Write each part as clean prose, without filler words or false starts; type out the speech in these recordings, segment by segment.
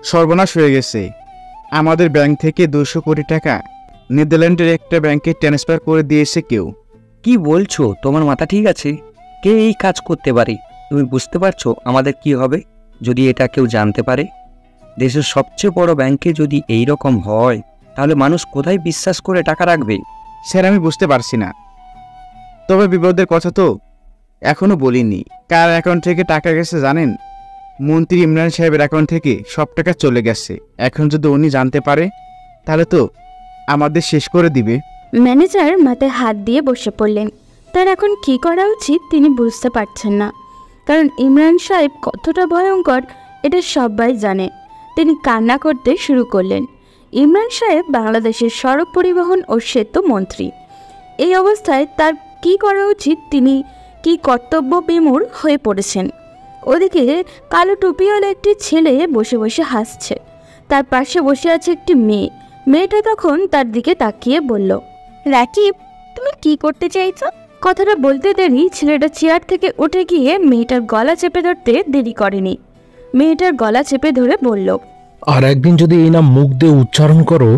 সর্বনাশ হয়ে গেছে। আমাদের ব্যাংক থেকে 200 কোটি টাকা নেদারল্যান্ডের একটা ব্যাংকে ট্রান্সফার করে দিয়েছে কেউ। কি বলছো? তোমার মাথা ঠিক আছে? কে এই কাজ করতে পারে? তুমি বুঝতে পারছো আমাদের কি হবে যদি এটা কেউ জানতে পারে? দেশের সবচেয়ে বড় ব্যাংকে যদি এই রকম হয়, তাহলে মানুষ কোথায় বিশ্বাস করে টাকা রাখবে? স্যার, আমি বুঝতে পারছি না, তবে বিপদের কথা তো এখনো বলিনি। কার অ্যাকাউন্ট থেকে টাকা গেছে জানেন? মন্ত্রী ইমরান সাহেবের অ্যাকাউন্ট থেকে সব টাকা চলে গেছে। এখন যদি উনি জানতে পারে তাহলে তো আমাদের শেষ করে দিবে। ম্যানেজার মাথায় হাত দিয়ে বসে পড়লেন। তার এখন কি করা উচিত তিনি বুঝতে পারছেন না, কারণ ইমরান সাহেব কতটা ভয়ঙ্কর এটা সবাই জানে। তিনি কান্না করতে শুরু করলেন। ইমরান সাহেব বাংলাদেশের সড়ক পরিবহন ও সেতু মন্ত্রী। এই অবস্থায় তার কি করা উচিত তিনি কি কর্তব্য বিমূঢ় হয়ে পড়েছেন। ওদিকে কালো টুপিওয়ালা একটি ছেলে বসে বসে হাসছে। তার পাশে বসে আছে একটি মেয়ে। মেয়েটা তখন তার দিকে তাকিয়ে বলল, রাকিব, তুমি কি করতে চাইছো? কথাটা বলতে দেরি ছেলেটা চেয়ার থেকে উঠে গিয়ে মেয়েটার গলা চেপে ধরতে দেরি করেনি। মেয়েটার গলা চেপে ধরে বলল, আর একদিন যদি এই নাম মুখ দিয়ে উচ্চারণ করো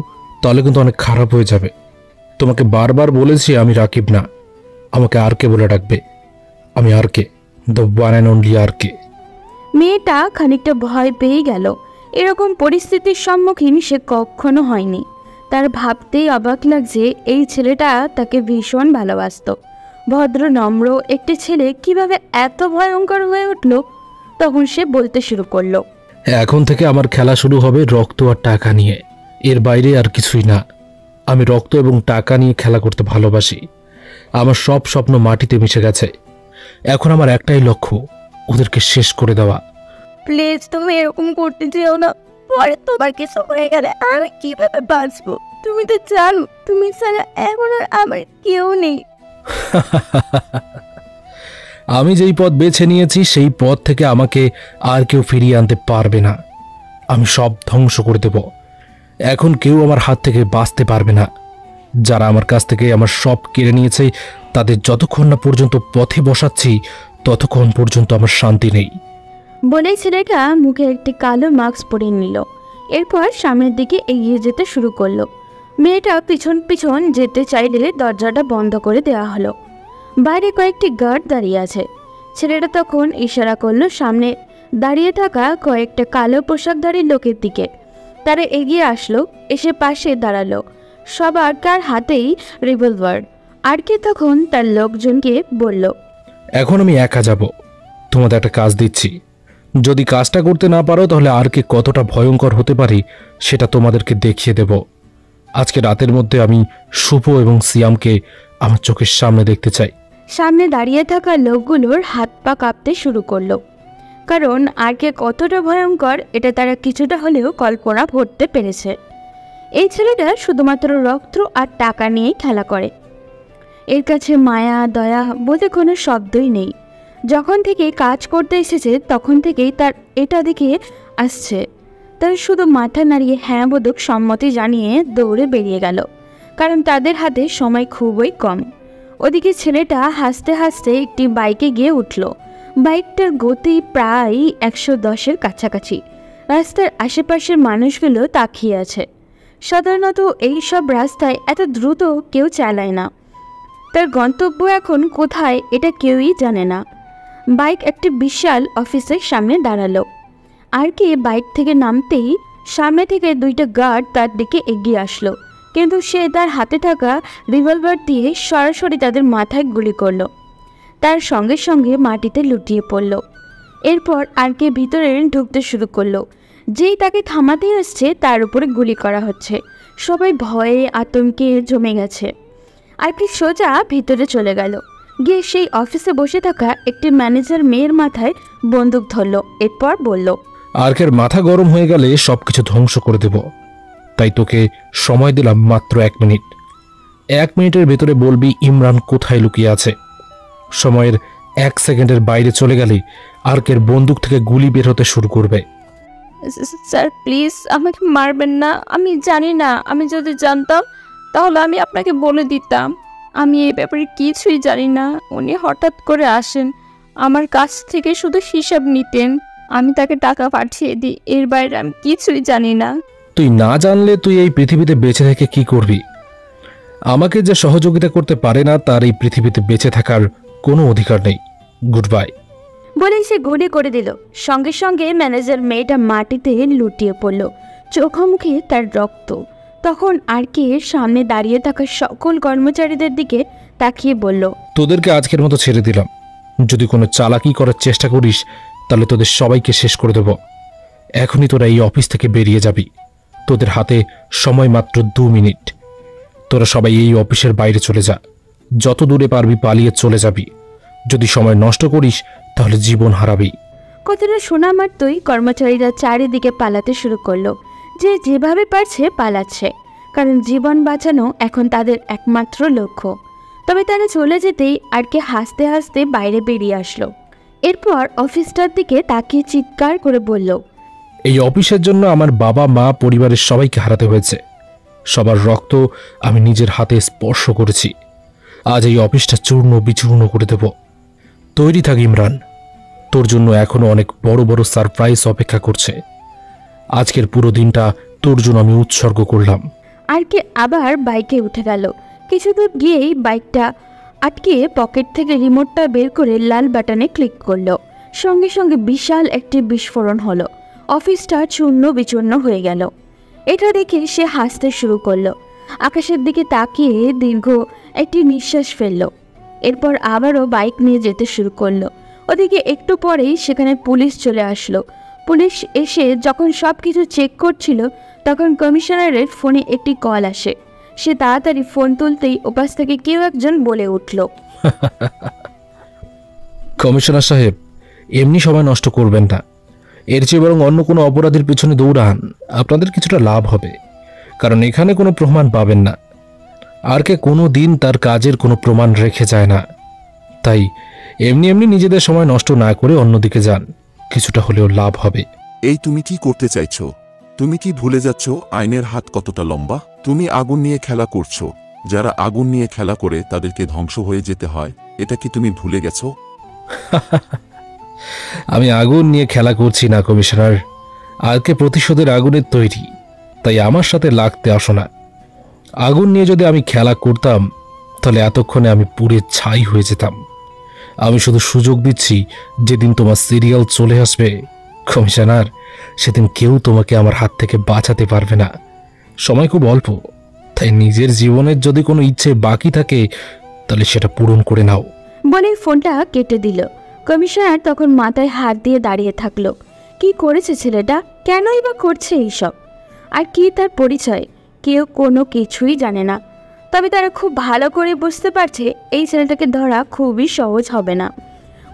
তাহলে কিন্তু অনেক খারাপ হয়ে যাবে। তোমাকে বারবার বলেছি আমি রাকিব না, আমাকে আর কে বলে ডাকবে। আমি আর কে, দ্য ওয়ান অ্যান্ড অনলি আর কে। মেয়েটা খানিকটা ভয় পেয়ে গেল। এরকম পরিস্থিতির সম্মুখীন সে কখনো হয়নি। তার ভাবতেই অবাক লাগছে এই ছেলেটা তাকে ভীষণ ভালোবাসত। ভদ্র নম্র একটি ছেলে কিভাবে এত ভয়ঙ্কর হয়ে উঠল। তখন সে বলতে শুরু করলো, এখন থেকে আমার খেলা শুরু হবে রক্ত আর টাকা নিয়ে, এর বাইরে আর কিছুই না। আমি রক্ত এবং টাকা নিয়ে খেলা করতে ভালোবাসি। আমার সব স্বপ্ন মাটিতে মিশে গেছে। এখন আমার একটাই লক্ষ্য, ওদেরকে শেষ করে দেওয়া। প্লিজ তুমি এরকম করতে চেও না। পরে তোমার কিছু হয়ে গেলে আমি কিভাবে বাঁচবো? তুমি তো জানো তুমি ছাড়া এখন আর আমার কেউ নেই। আমি যেই পথ বেছে নিয়েছি সেই পথ থেকে আমাকে আর কেউ ফিরিয়ে আনতে পারবে না। আমি সব ধ্বংস করে দেব। এখন কেউ আমার হাত থেকে বাঁচতে পারবে না। যারা আমার কাছ থেকে আমার সব কেড়ে নিয়েছে তাদের যতক্ষণ না পর্যন্ত পথে বসাচ্ছি ততক্ষণ পর্যন্ত আমার শান্তি নেই। বলেই ছেলেটা মুখে একটি কালো মাস্ক পরে নিল। এরপর সামনের দিকে এগিয়ে যেতে শুরু করলো। মেয়েটা পিছন পিছন যেতে চাইলে দরজাটা বন্ধ করে দেওয়া হলো। বাইরে কয়েকটি গার্ড দাঁড়িয়ে আছে। ছেলেটা তখন ইশারা করলো সামনে দাঁড়িয়ে থাকা কয়েকটা কালো পোশাকধারী লোকের দিকে। তারা এগিয়ে আসলো, এসে পাশে দাঁড়ালো। সবার কার হাতেই রিভলভার। আর কে তখন তার লোকজনকে বলল, এখন আমি একা যাব। তোমাদের একটা কাজ দিচ্ছি। যদি কাজটা করতে না পারো তাহলে আর কে কতটা ভয়ঙ্কর হতে পারে সেটা তোমাদেরকে দেখিয়ে দেব। আজকে রাতের মধ্যে আমি শুভ এবং সিয়ামকে আমার চোখের সামনে দেখতে চাই। সামনে দাঁড়িয়ে থাকা লোকগুলোর হাত পা কাঁপতে শুরু করলো, কারণ আর কে কতটা ভয়ঙ্কর এটা তারা কিছুটা হলেও কল্পনা করতে পেরেছে। এই ছেলেটা শুধুমাত্র রক্ত আর টাকা নিয়েই খেলা করে। এর কাছে মায়া দয়া বলতে কোনো শব্দই নেই। যখন থেকে কাজ করতে এসেছে তখন থেকেই তার এটা দেখে আসছে। তার শুধু মাথা নাড়িয়ে হ্যাঁ বোধক সম্মতি জানিয়ে দৌড়ে বেরিয়ে গেল, কারণ তাদের হাতে সময় খুবই কম। ওদিকে ছেলেটা হাসতে হাসতে একটি বাইকে গিয়ে উঠল। বাইকটার গতি প্রায় 110-এর কাছাকাছি। রাস্তার আশেপাশের মানুষগুলো তাকিয়ে আছে। সাধারণত এই সব রাস্তায় এত দ্রুত কেউ চালায় না। তার গন্তব্য এখন কোথায় এটা কেউই জানে না। বাইক একটি বিশাল অফিসের সামনে দাঁড়ালো। আর কি বাইক থেকে নামতেই সামনে থেকে দুইটা গার্ড তার দিকে এগিয়ে আসলো, কিন্তু সে তার হাতে থাকা রিভলভার দিয়ে সরাসরি তাদের মাথায় গুলি করলো। তার সঙ্গে সঙ্গে মাটিতে লুটিয়ে পড়ল। এরপর আর কে ভিতরে ঢুকতে শুরু করলো। যেই তাকে থামাতে আসছে তার উপরে গুলি করা হচ্ছে। সবাই ভয়ে আতঙ্কে জমে গেছে। আর কি সোজা ভিতরে চলে গেল, গিয়ে সেই অফিসে বসে থাকা একটি ম্যানেজার মেয়ের মাথায় বন্দুক ধরল। এরপর বলল, আর্কের মাথা গরম হয়ে গেলে সবকিছু ধ্বংস করে দেব। তাই তোকে সময় দিলাম মাত্র 1 মিনিট। 1 মিনিটের ভেতরে বলবি ইমরান কোথায় লুকিয়ে আছে। সময়ের 1 সেকেন্ডের বাইরে চলে গেলে আর্কের বন্দুক থেকে গুলি বের হতে শুরু করবে। স্যার প্লিজ আমাকে মারবেন না। আমি জানি না, আমি যদি জানতাম তাহলে আমি আপনাকে বলে দিতাম। আমি এই ব্যাপারে কিছুই জানি না। উনি হঠাৎ করে আসেন, আমার কাছ থেকে শুধু হিসাব নিতেন। আমি তাকে টাকা পাঠিয়ে দিই, এর বাইরে আমি কিছুই জানি না। তুই না জানলে তুই এই পৃথিবীতে বেঁচে থেকে কি করবি? আমাকে যে সহযোগিতা করতে পারে না তার এই পৃথিবীতে বেঁচে থাকার কোনো অধিকার নেই। Good bye. বলে সে গুলি করে দিল। সঙ্গে সঙ্গে ম্যানেজার মেয়েটা মাটিতে লুটিয়ে পড়ল, চোখামুখে তার রক্ত। তখন আর কে সামনে দাঁড়িয়ে থাকা সকল কর্মচারীদের দিকে তাকিয়ে বলল, তোদেরকে আজকের মতো ছেড়ে দিলাম। যদি কোনো চালাকি করার চেষ্টা করিস তাহলে তোদের সবাইকে শেষ করে দেব। এখনই তোরা এই অফিস থেকে বেরিয়ে যাবি। তোদের হাতে সময় মাত্র 2 মিনিট। তোরা সবাই এই অফিসের বাইরে চলে যা। যত দূরে পারবি পালিয়ে চলে যাবি। যদি সময় নষ্ট করিস তাহলে জীবন হারাবি। কথাটা শোনা মাত্রই কর্মচারীরা চারিদিকে পালাতে শুরু করলো। যে যেভাবে পারছে পালাচ্ছে, কারণ জীবন বাঁচানো এখন তাদের একমাত্র লক্ষ্য। তবে তারা চলে যেতেই আর কে হাসতে হাসতে বাইরে বেরিয়ে আসলো। এরপর অফিসটার দিকে তাকিয়ে চিৎকার করে বলল, এই অফিসের জন্য আমার বাবা মা পরিবারের সবাইকে হারাতে হয়েছে। সবার রক্ত আমি নিজের হাতে স্পর্শ করেছি। আজ এই অফিসটা চূর্ণ বিচূর্ণ করে দেব। তৈরি থাক ইমরান, তোর জন্য এখনো অনেক বড় বড় সারপ্রাইজ অপেক্ষা করছে। আজকের পুরো দিনটা তোর জন্য আমি উৎসর্গ করলাম। আর কে আবার বাইকে উঠে গেল। কিছু দূর গিয়েই বাইকটা আটকে পকেট থেকে রিমোটটা বের করে লাল বাটনে ক্লিক করলো। সঙ্গে সঙ্গে বিশাল একটি বিস্ফোরণ হলো। অফিসটা চূর্ণ বিচূর্ণ হয়ে গেল। এটা দেখে সে হাসতে শুরু করলো। আকাশের দিকে তাকিয়ে দীর্ঘ একটি নিঃশ্বাস ফেললো। এরপর আবারও বাইক নিয়ে যেতে শুরু করলো। ওদিকে একটু পরেই সেখানে পুলিশ চলে আসলো। পুলিশ এসে যখন সব কিছু চেক করছিল তখন কমিশনারের ফোনে একটি কল আসে। সে তাড়াতাড়ি ফোন তুলতেই ওপাশ থেকে কেউ একজন বলে উঠল, কমিশনার সাহেব, এমনি সময় নষ্ট করবেন না। এর চেয়ে বরং অন্য কোনো অপরাধীর পিছনে দৌড়ান, আপনাদের কিছুটা লাভ হবে। কারণ এখানে কোনো প্রমাণ পাবেন না। আর কে কোনো দিন তার কাজের কোনো প্রমাণ রেখে যায় না। তাই এমনি এমনি নিজেদের সময় নষ্ট না করে অন্যদিকে যান, কিছুটা হলেও লাভ হবে। এই তুমি কি করতে চাইছো? তুমি কি ভুলে যাচ্ছ আইনের হাত কতটা লম্বা? তুমি আগুন নিয়ে খেলা করছো। যারা আগুন নিয়ে খেলা করে তাদেরকে ধ্বংস হয়ে যেতে হয়, এটা কি তুমি ভুলে গেছো? আমি আগুন নিয়ে খেলা করছি না কমিশনার। আজকে প্রতিশোধের আগুনের তৈরি, তাই আমার সাথে লাগতে আসো না। আগুন নিয়ে যদি আমি খেলা করতাম তাহলে এতক্ষণে আমি পুড়ে ছাই হয়ে যেতাম। আমি শুধু সুযোগ দিচ্ছি, যেদিন তোমার সিরিয়াল চলে আসবে কমিশনার, সেদিন কেউ তোমাকে আমার হাত থেকে বাঁচাতে পারবে না। সময় খুব অল্প, তাই নিজের জীবনের যদি কোনো ইচ্ছে বাকি থাকে তাহলে সেটা পূরণ করে নাও। বলে ফোনটা কেটে দিল। কমিশনার তখন মাথায় হাত দিয়ে দাঁড়িয়ে থাকলো। কি করেছে ছেলেটা? কেনই বা করছে এইসব? আর কি তার পরিচয়? কেউ কোনো কিছুই জানে না। তবে তারা খুব ভালো করে বুঝতে পারছে এই ছেলেটাকে ধরা খুবই সহজ হবে না।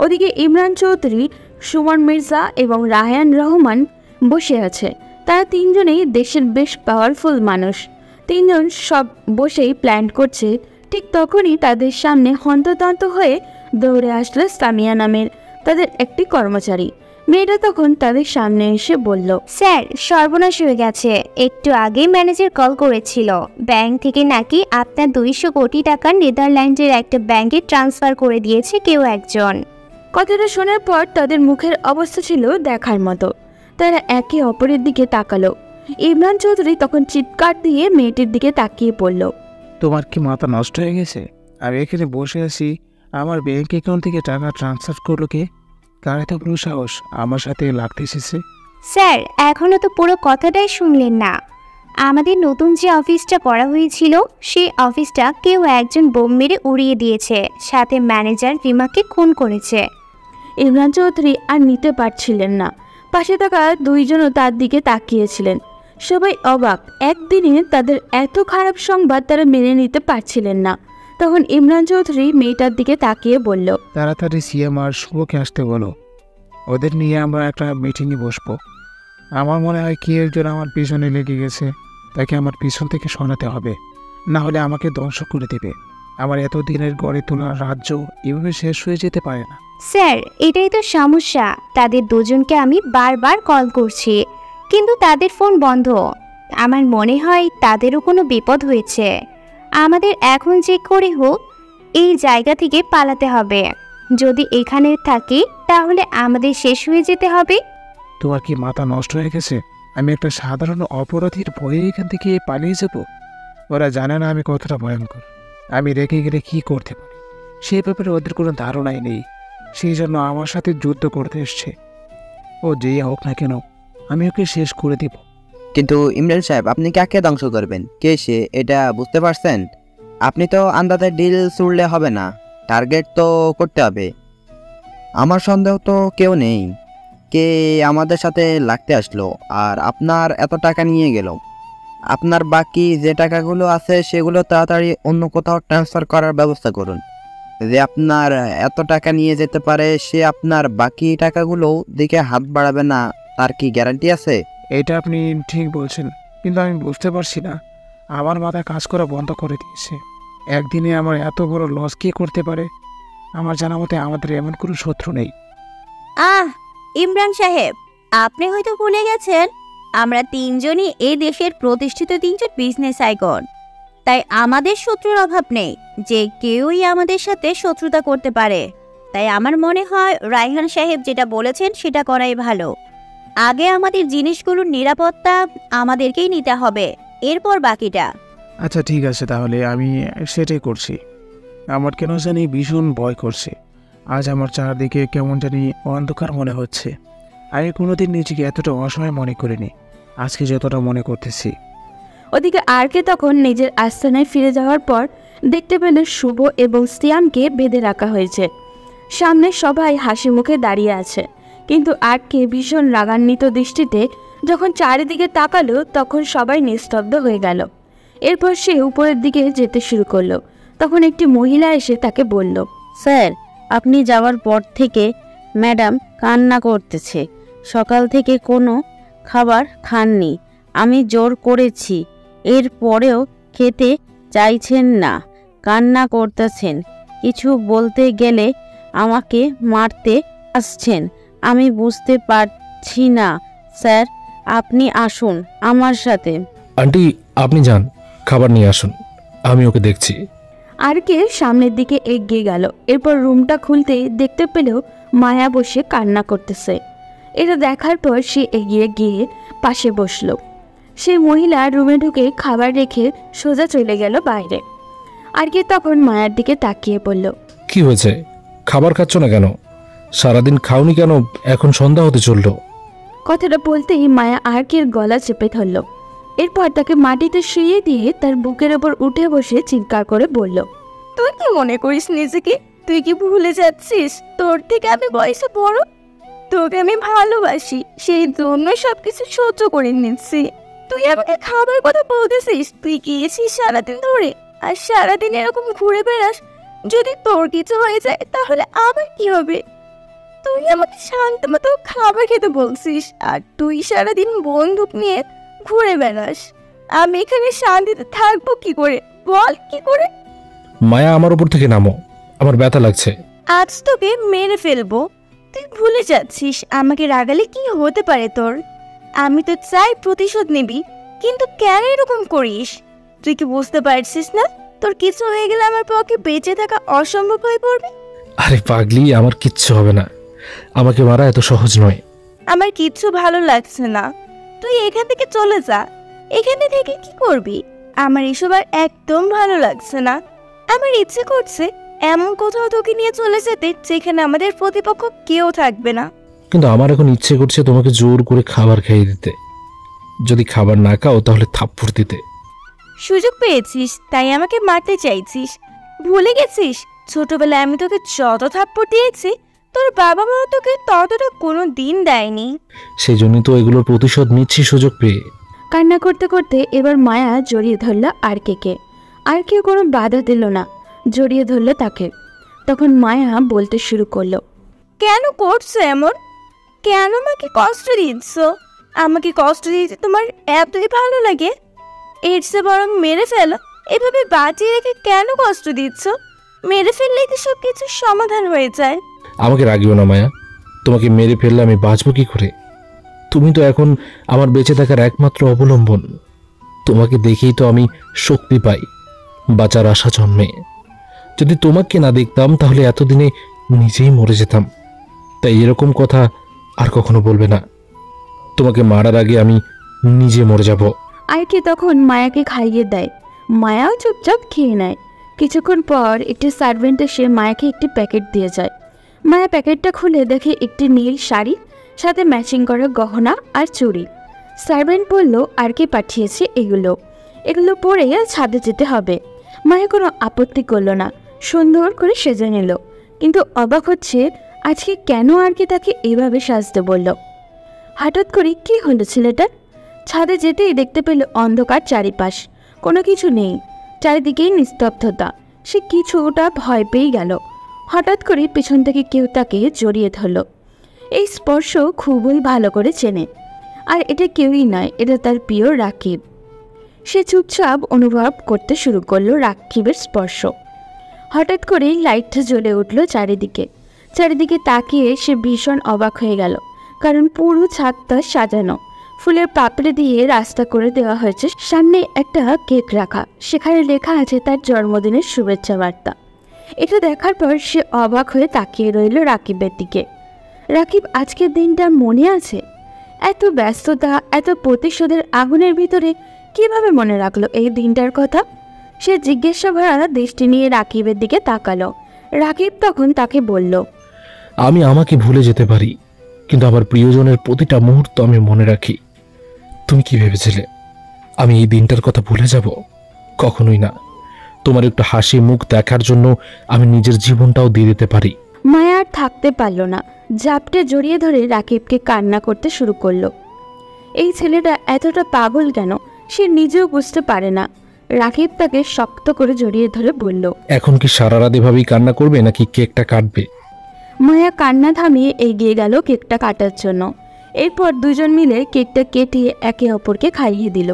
ওদিকে ইমরান চৌধুরী, সুমন মির্জা এবং রায়হান রহমান বসে আছে। তারা তিনজনেই দেশের বেশ পাওয়ারফুল মানুষ। তিনজন সব বসেই প্ল্যান করছে। ঠিক তখনই তাদের সামনে হন্তদন্ত হয়ে দৌড়ে আসলো সামিয়া নামের তাদের একটি কর্মচারী। মেয়েটা তখন তাদের সামনে এসে বলল, স্যার, সর্বনাশ হয়ে গেছে। একটু আগেই ম্যানেজার কল করেছিল। ব্যাংক থেকে নাকি আপনার 200 কোটি টাকা নেদারল্যান্ডের একটা ব্যাংকে ট্রান্সফার করে দিয়েছে কেউ একজন। কথাটা শোনার পর তাদের মুখের অবস্থা ছিল দেখার মতো। তারা একে অপরের দিকে তাকালো। ইমরান চৌধুরী তখন চিৎকার দিয়ে মেয়েটির দিকে তাকিয়ে পড়ল, তোমার কি মাথা নষ্ট হয়ে গেছে? আমি এখানে বসে আছি, আমার ব্যাংক অ্যাকাউন্ট থেকে টাকা ট্রান্সফার করলো কে? কার এত বড় সাহস আমার সাথে লাগতে এসেছে? স্যার, এখনো তো পুরো কথাটাই শুনলেন না। আমাদের নতুন যে অফিসটা করা হয়েছিল সেই অফিসটা কেউ একজন বোম মেরে উড়িয়ে দিয়েছে, সাথে ম্যানেজার রিমাকে খুন করেছে। ইমরান চৌধুরী আর নিতে পারছিলেন না। পাশে থাকা দুইজনও তার দিকে তাকিয়েছিলেন। সবাই অবাক। একদিনে তাদের এত খারাপ সংবাদ তারা মেনে নিতে পারছিলেন না। তখন ইমরান চৌধুরী মেয়েটার দিকে তাকিয়ে বলল, তাড়াতাড়ি সিএম আর শুভকে আসতে বলো। ওদের নিয়ে আমরা একটা মিটিংয়ে বসবো। আমার মনে হয় কি একজন আমার পিছনে লেগে গেছে, তাকে আমার পিছন থেকে সরাতে হবে, না হলে আমাকে ধ্বংস করে দেবে। আমার এতদিনের গড়ে তোলা রাজ্য এভাবে শেষ হয়ে যেতে পারে না। স্যার, এটাই তো সমস্যা। তাদের দুজনকে আমি বারবার কল করছি, কিন্তু তাদের ফোন বন্ধ। আমার মনে হয় তাদেরও কোনো বিপদ হয়েছে। আমাদের এখন যে করে হোক এই জায়গা থেকে পালাতে হবে। যদি এখানে থাকি তাহলে আমাদের শেষ হয়ে যেতে হবে। তোমার কি মাথা নষ্ট হয়ে গেছে? আমি একটা সাধারণ অপরাধীর ভয়ে এখান থেকে পালিয়ে যাব? ওরা জানে না আমি কতটা ভয়ঙ্কর। আমি রেখে গেলে কি করতে পারি সেই ব্যাপারে ওদের কোনো ধারণাই নেই। সেই জন্য আমার সাথে যুদ্ধ করতে এসছে। ও যেই হোক না কেন, আমি ওকে শেষ করে দিব। কিন্তু ইমরান সাহেব, আপনি কাকে ধ্বংস করবেন? কে সে, এটা বুঝতে পারছেন? আপনি তো আন্দাজে ডিল ছুড়লে হবে না, টার্গেট তো করতে হবে। আমার সন্দেহ তো কেউ নেই। কে আমাদের সাথে লাগতে আসলো আর আপনার এত টাকা নিয়ে গেল? আপনার বাকি যে টাকাগুলো আছে সেগুলো তাড়াতাড়ি অন্য কোথাও ট্রান্সফার করার ব্যবস্থা করুন। যে আপনার এত টাকা নিয়ে যেতে পারে সে আপনার বাকি টাকাগুলো দিকে হাত বাড়াবে না, তার কি গ্যারান্টি আছে? এটা আপনি ঠিক বলছেন, কিন্তু আমি বুঝতে পারছি না। আমার মাথা কাজ করা বন্ধ করে দিয়েছে। একদিনে আমার এত বড় লস কে করতে পারে? আমার জানা মতে আমাদের এমন কোনো শত্রু নেই। ইমরান সাহেব, আপনি হয়তো ভুলে গেছেন আমরা তিনজনই এই দেশের প্রতিষ্ঠিত তিনজন বিজনেস আইকন। তাই আমাদের শত্রুর অভাব নেই, যে কেউই আমাদের সাথে শত্রুতা করতে পারে। তাই আমার মনে হয় রায়হান সাহেব যেটা বলেছেন সেটা করাই ভালো। আগে আমাদের জিনিসগুলোর নিরাপত্তা আমাদেরকেই নিতে হবে, এরপর বাকিটা। আচ্ছা ঠিক আছে, তাহলে আমি সেটাই করছি। আমার কেন জানি ভীষণ ভয় করছে। আজ আমার চারদিকে কেমন জানি অন্ধকার মনে হচ্ছে। আমি কোনোদিন নিজেকে এতটা অসহায় মনে করিনি, আজকে যতটা মনে করতেছি। ওদিকে আরকে তখন নিজের আস্তানায় ফিরে যাওয়ার পর দেখতে পেল শুভ এবং সিয়ামকে বেঁধে রাখা হয়েছে। সামনে সবাই হাসি মুখে দাঁড়িয়ে আছে, কিন্তু আরকে ভীষণ রাগান্বিত দৃষ্টিতে যখন চারিদিকে তাকালো তখন সবাই নিস্তব্ধ হয়ে গেল। এরপর সে উপরের দিকে যেতে শুরু করলো। তখন একটি মহিলা এসে তাকে বলল, স্যার, আপনি যাওয়ার পর থেকে ম্যাডাম কান্না করতেছে। সকাল থেকে কোনো খাবার খাননি। আমি জোর করেছি, এরপরেও খেতে চাইছেন না, কান্না করতেছেন। কিছু বলতে গেলে আমাকে মারতে আসছেন। আমি বুঝতে পারছি না স্যার, আপনি আসুন আমার সাথে। আন্টি, আপনি যান, খাবার নিয়ে আসুন, আমি ওকে দেখছি। আরকে সামনের দিকে এগিয়ে গেল। এরপর রুমটা খুলতেই দেখতে পেল মায়া বসে কান্না করতেছে। এটা দেখার পর সে এগিয়ে গিয়ে পাশে বসলো। সেই মহিলা রুমে ঢুকে খাবার রেখে সোজা চলে গেল বাইরে। আরকে তখন মায়ার দিকে তাকিয়ে বলল, কি হয়েছে? খাবার খাচ্ছ না কেন? সারাদিন খাওনি কেন? এখন সন্ধ্যা হতে চলল। কথাটা বলতেই মায়া আরকের গলা চেপে ধরল। এরপর তাকে মাটিতে শুইয়ে দিয়ে তার বুকের ওপর উঠে বসে চিৎকার করে বলল, তুই কি মনে করিস নিজেকে? তুই কি ভুলে যাচ্ছিস তোর থেকে আমি বয়সে বড়? তোকে আমি ভালোবাসি, সেই জন্য সবকিছু সহ্য করে নিচ্ছি। তুই আমাকে খাবার কথা বলতেছিস? তুই গিয়েছিস সারাদিন ধরে, আর সারাদিন এরকম ঘুরে বেড়াস। যদি তোর কিছু হয়ে যায় তাহলে আমার কি হবে? তুই আমাকে শান্ত মতো খাবার খেতে বলছিস, আর তুই সারাদিন বন্দুক নিয়ে ঘুরে বেড়াস। আমি এখানে শান্তিতে থাকবো কি করে? বল, কি করে? মায়া, আমার উপর থেকে নামো, আমার ব্যথা লাগছে। আজ তোকে মেরে ফেলবো। তুই ভুলে যাচ্ছিস আমাকে রাগালে কি হতে পারে তোর? আমি তো চাই প্রতিশোধ নিবি, কিন্তু কেন এরকম করিস? তুই কি বুঝতে পারছিস না তোর কিছু হয়ে গেলে আমার পক্ষে বেঁচে থাকা অসম্ভব হয়ে পড়বে? আরে পাগলি, আমার কিচ্ছু হবে না, আমাকে মারা এত সহজ নয়। আমার কিচ্ছু ভালো লাগছে না, তুই এখান থেকে চলে যা। এখানে থেকে কি করবি? আমার এসব আর একদম ভালো লাগছে না। আমার ইচ্ছে করছে এমন কোথাও তোকে নিয়ে চলে যেতে যেখানে আমাদের প্রতিপক্ষ কেউ থাকবে না। কিন্তু আমার এখন ইচ্ছে করছে তোমাকে জোর করে খাবার খাইয়ে দিতে। যদি খাবার না খাও তাহলে থাপ্পড় দিতে। সুযোগ পেয়েছিস তাই আমাকে মারতে চাইছিস? ভুলে গেছিস ছোটবেলায় আমি তোকে যত থাপ্পড় দিয়েছি তোর বাবা মা তোকে ততটা কোনো দিন দেয়নি। সেই জন্যই তো এগুলোর প্রতিশোধ নিচ্ছি সুযোগ পেয়ে। কান্না করতে করতে এবার মায়া জড়িয়ে ধরল আরকে। আর কেউ কোনো বাধা দিল না, জড়িয়ে ধরল তাকে। তখন মায়া বলতে শুরু করলো, কেন করছো এমন? কেন আমাকে কষ্ট দিচ্ছ? আমাকে কষ্ট দিতে তোমার এতই ভালো লাগে? এর চেয়ে বরং মেরে ফেলো। এভাবে বাঁচিয়ে রেখে কেন কষ্ট দিচ্ছ? মেরে ফেললেই তো সব কিছুর সমাধান হয়ে যায়। আমাকে রাগিও না মায়া, তোমাকে মেরে ফেললে আমি বাঁচবো কি করে? তুমি তো এখন আমার বেঁচে থাকার একমাত্র অবলম্বন। তোমাকে দেখেই তো আমি শক্তি পাই, বাঁচার আশা জন্মে। যদি তোমাকে না দেখতাম তাহলে এতদিনে নিজেই মরে যেতাম। তাই এরকম কথা আর কখনো বলবে না। তোমাকে মারার আগে আমি নিজে মরে যাব। আরকে তখন মায়াকে খাইয়ে দেয়। মায়াও চুপচাপ খেয়ে নেয়। কিছুক্ষণ পর একটি সার্ভেন্ট এসে মায়াকে একটি প্যাকেট দিয়ে যায়। মায়া প্যাকেটটা খুলে দেখে একটি নীল শাড়ি, সাথে ম্যাচিং করা গহনা আর চুড়ি। সার্ভেন্ট বলল আরকে পাঠিয়েছে এগুলো পরে ছাদে যেতে হবে। মায়া কোনো আপত্তি করলো না, সুন্দর করে সেজে নিল। কিন্তু অবাক হচ্ছে আজকে কেন আরকে তাকে এভাবে সাজতে বলল। হঠাৎ করে কি হলো ছেলেটার? ছাদে যেতেই দেখতে পেল অন্ধকার চারিপাশ, কোনো কিছু নেই, চারিদিকেই নিস্তব্ধতা। সে কিছুটা ভয় পেয়ে গেল। হঠাৎ করে পেছন থেকে কেউ তাকে জড়িয়ে ধরল। এই স্পর্শ খুবই ভালো করে চেনে, আর এটা কেউই নয়, এটা তার প্রিয় রাকিব। সে চুপচাপ অনুভব করতে শুরু করলো রাকিবের স্পর্শ। হঠাৎ করেই লাইটটা জ্বলে উঠল চারিদিকে তাকিয়ে সে ভীষণ অবাক হয়ে গেল, কারণ পুরো ছাদটা সাজানো, ফুলের পাপড়ি দিয়ে রাস্তা করে দেওয়া হয়েছে। সামনে একটা কেক রাখা, সেখানে লেখা আছে তার জন্মদিনের শুভেচ্ছা বার্তা। এটা দেখার পর সে অবাক হয়ে তাকিয়ে রইল রাকিবের দিকে। রাকিব আজকের দিনটা মনে আছে? এত ব্যস্ততা, এত প্রতিশোধের আগুনের ভিতরে কিভাবে মনে রাখলো এই দিনটার কথা? সে জিজ্ঞাসা ভরা দৃষ্টি নিয়ে রাকিবের দিকে তাকালো। রাকিব তখন তাকে বলল, আমি আমাকে ভুলে যেতে পারি, কিন্তু আমার প্রিয়জনের প্রতিটা মুহূর্ত আমি মনে রাখি। তুমি কি ভেবেছিলে আমি এই দিনটার কথা ভুলে যাব? কখনোই না। তোমার একটু হাসি মুখ দেখার জন্য আমি নিজের জীবনটাও দিয়ে দিতে পারি। মায়া আর থাকতে পারল না, জাপটে জড়িয়ে ধরে রাকিবকে কান্না করতে শুরু করলো। এই ছেলেটা এতটা পাগল কেন সে নিজেও বুঝতে পারে না। রাকিব তাকে শক্ত করে জড়িয়ে ধরে বলল, এখন কি সারা রাত এভাবেই কান্না করবে নাকি কেকটা কাটবে? মায়া কান্না থামিয়ে এগিয়ে গেল কেকটা কাটার জন্য। এরপর দুজন মিলে কেকটা কেটে একে অপরকে খাইয়ে দিল।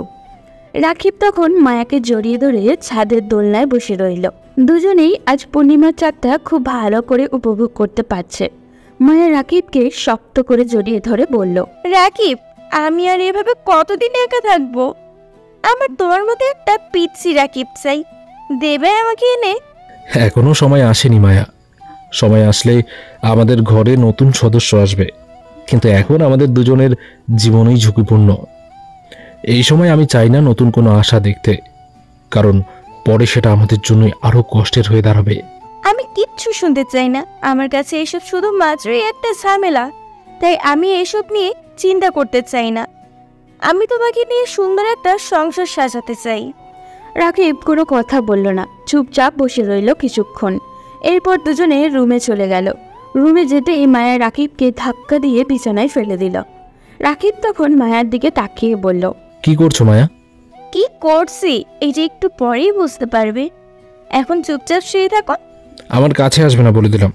রাকিব তখন মায়াকে জড়িয়ে ধরে ছাদের দোলনায় বসে রইল। দুজনেই আজ পূর্ণিমার চাঁদটা খুব ভালো করে উপভোগ করতে পারছে। মায়া রাকিবকে শক্ত করে জড়িয়ে ধরে বলল, রাকিব, আমি আর এভাবে কতদিন একা থাকবো? আমার তোমার মতো একটা পিচ্ছি রাকিব চাই, দেবে আমাকে এনে? এখনো সময় আসেনি মায়া। সময় আসলে আমাদের ঘরে নতুন সদস্য আসবে, কিন্তু এখন আমাদের দুজনের জীবনই ঝুঁকিপূর্ণ। এই সময় আমি চাই না নতুন কোনো আশা দেখতে, কারণ পরে সেটা আমাদের জন্যই আরো কষ্টের হয়ে দাঁড়াবে। আমি কিচ্ছু শুনতে চাই না। আমার কাছে এসব শুধুমাত্রই একটা ঝামেলা, তাই আমি এসব নিয়ে চিন্তা করতে চাই না। আমি তোমাকে নিয়ে সুন্দর একটা সংসার সাজাতে চাই। রাকিব কোনো কথা বলল না, চুপচাপ বসে রইল কিছুক্ষণ। এরপর দুজনে রুমে চলে গেল। রুমে যেতেই মায়া রাকিবকে ধাক্কা দিয়ে বিছানায় ফেলে দিল। রাকিব তখন মায়ার দিকে তাকিয়ে বলল, কি করছো মায়া? কি করছি এই যে একটু পরেই বুঝতে পারবে। এখন চুপচাপ শুয়ে থাকো। আমার কাছে আসবে না বলে দিলাম।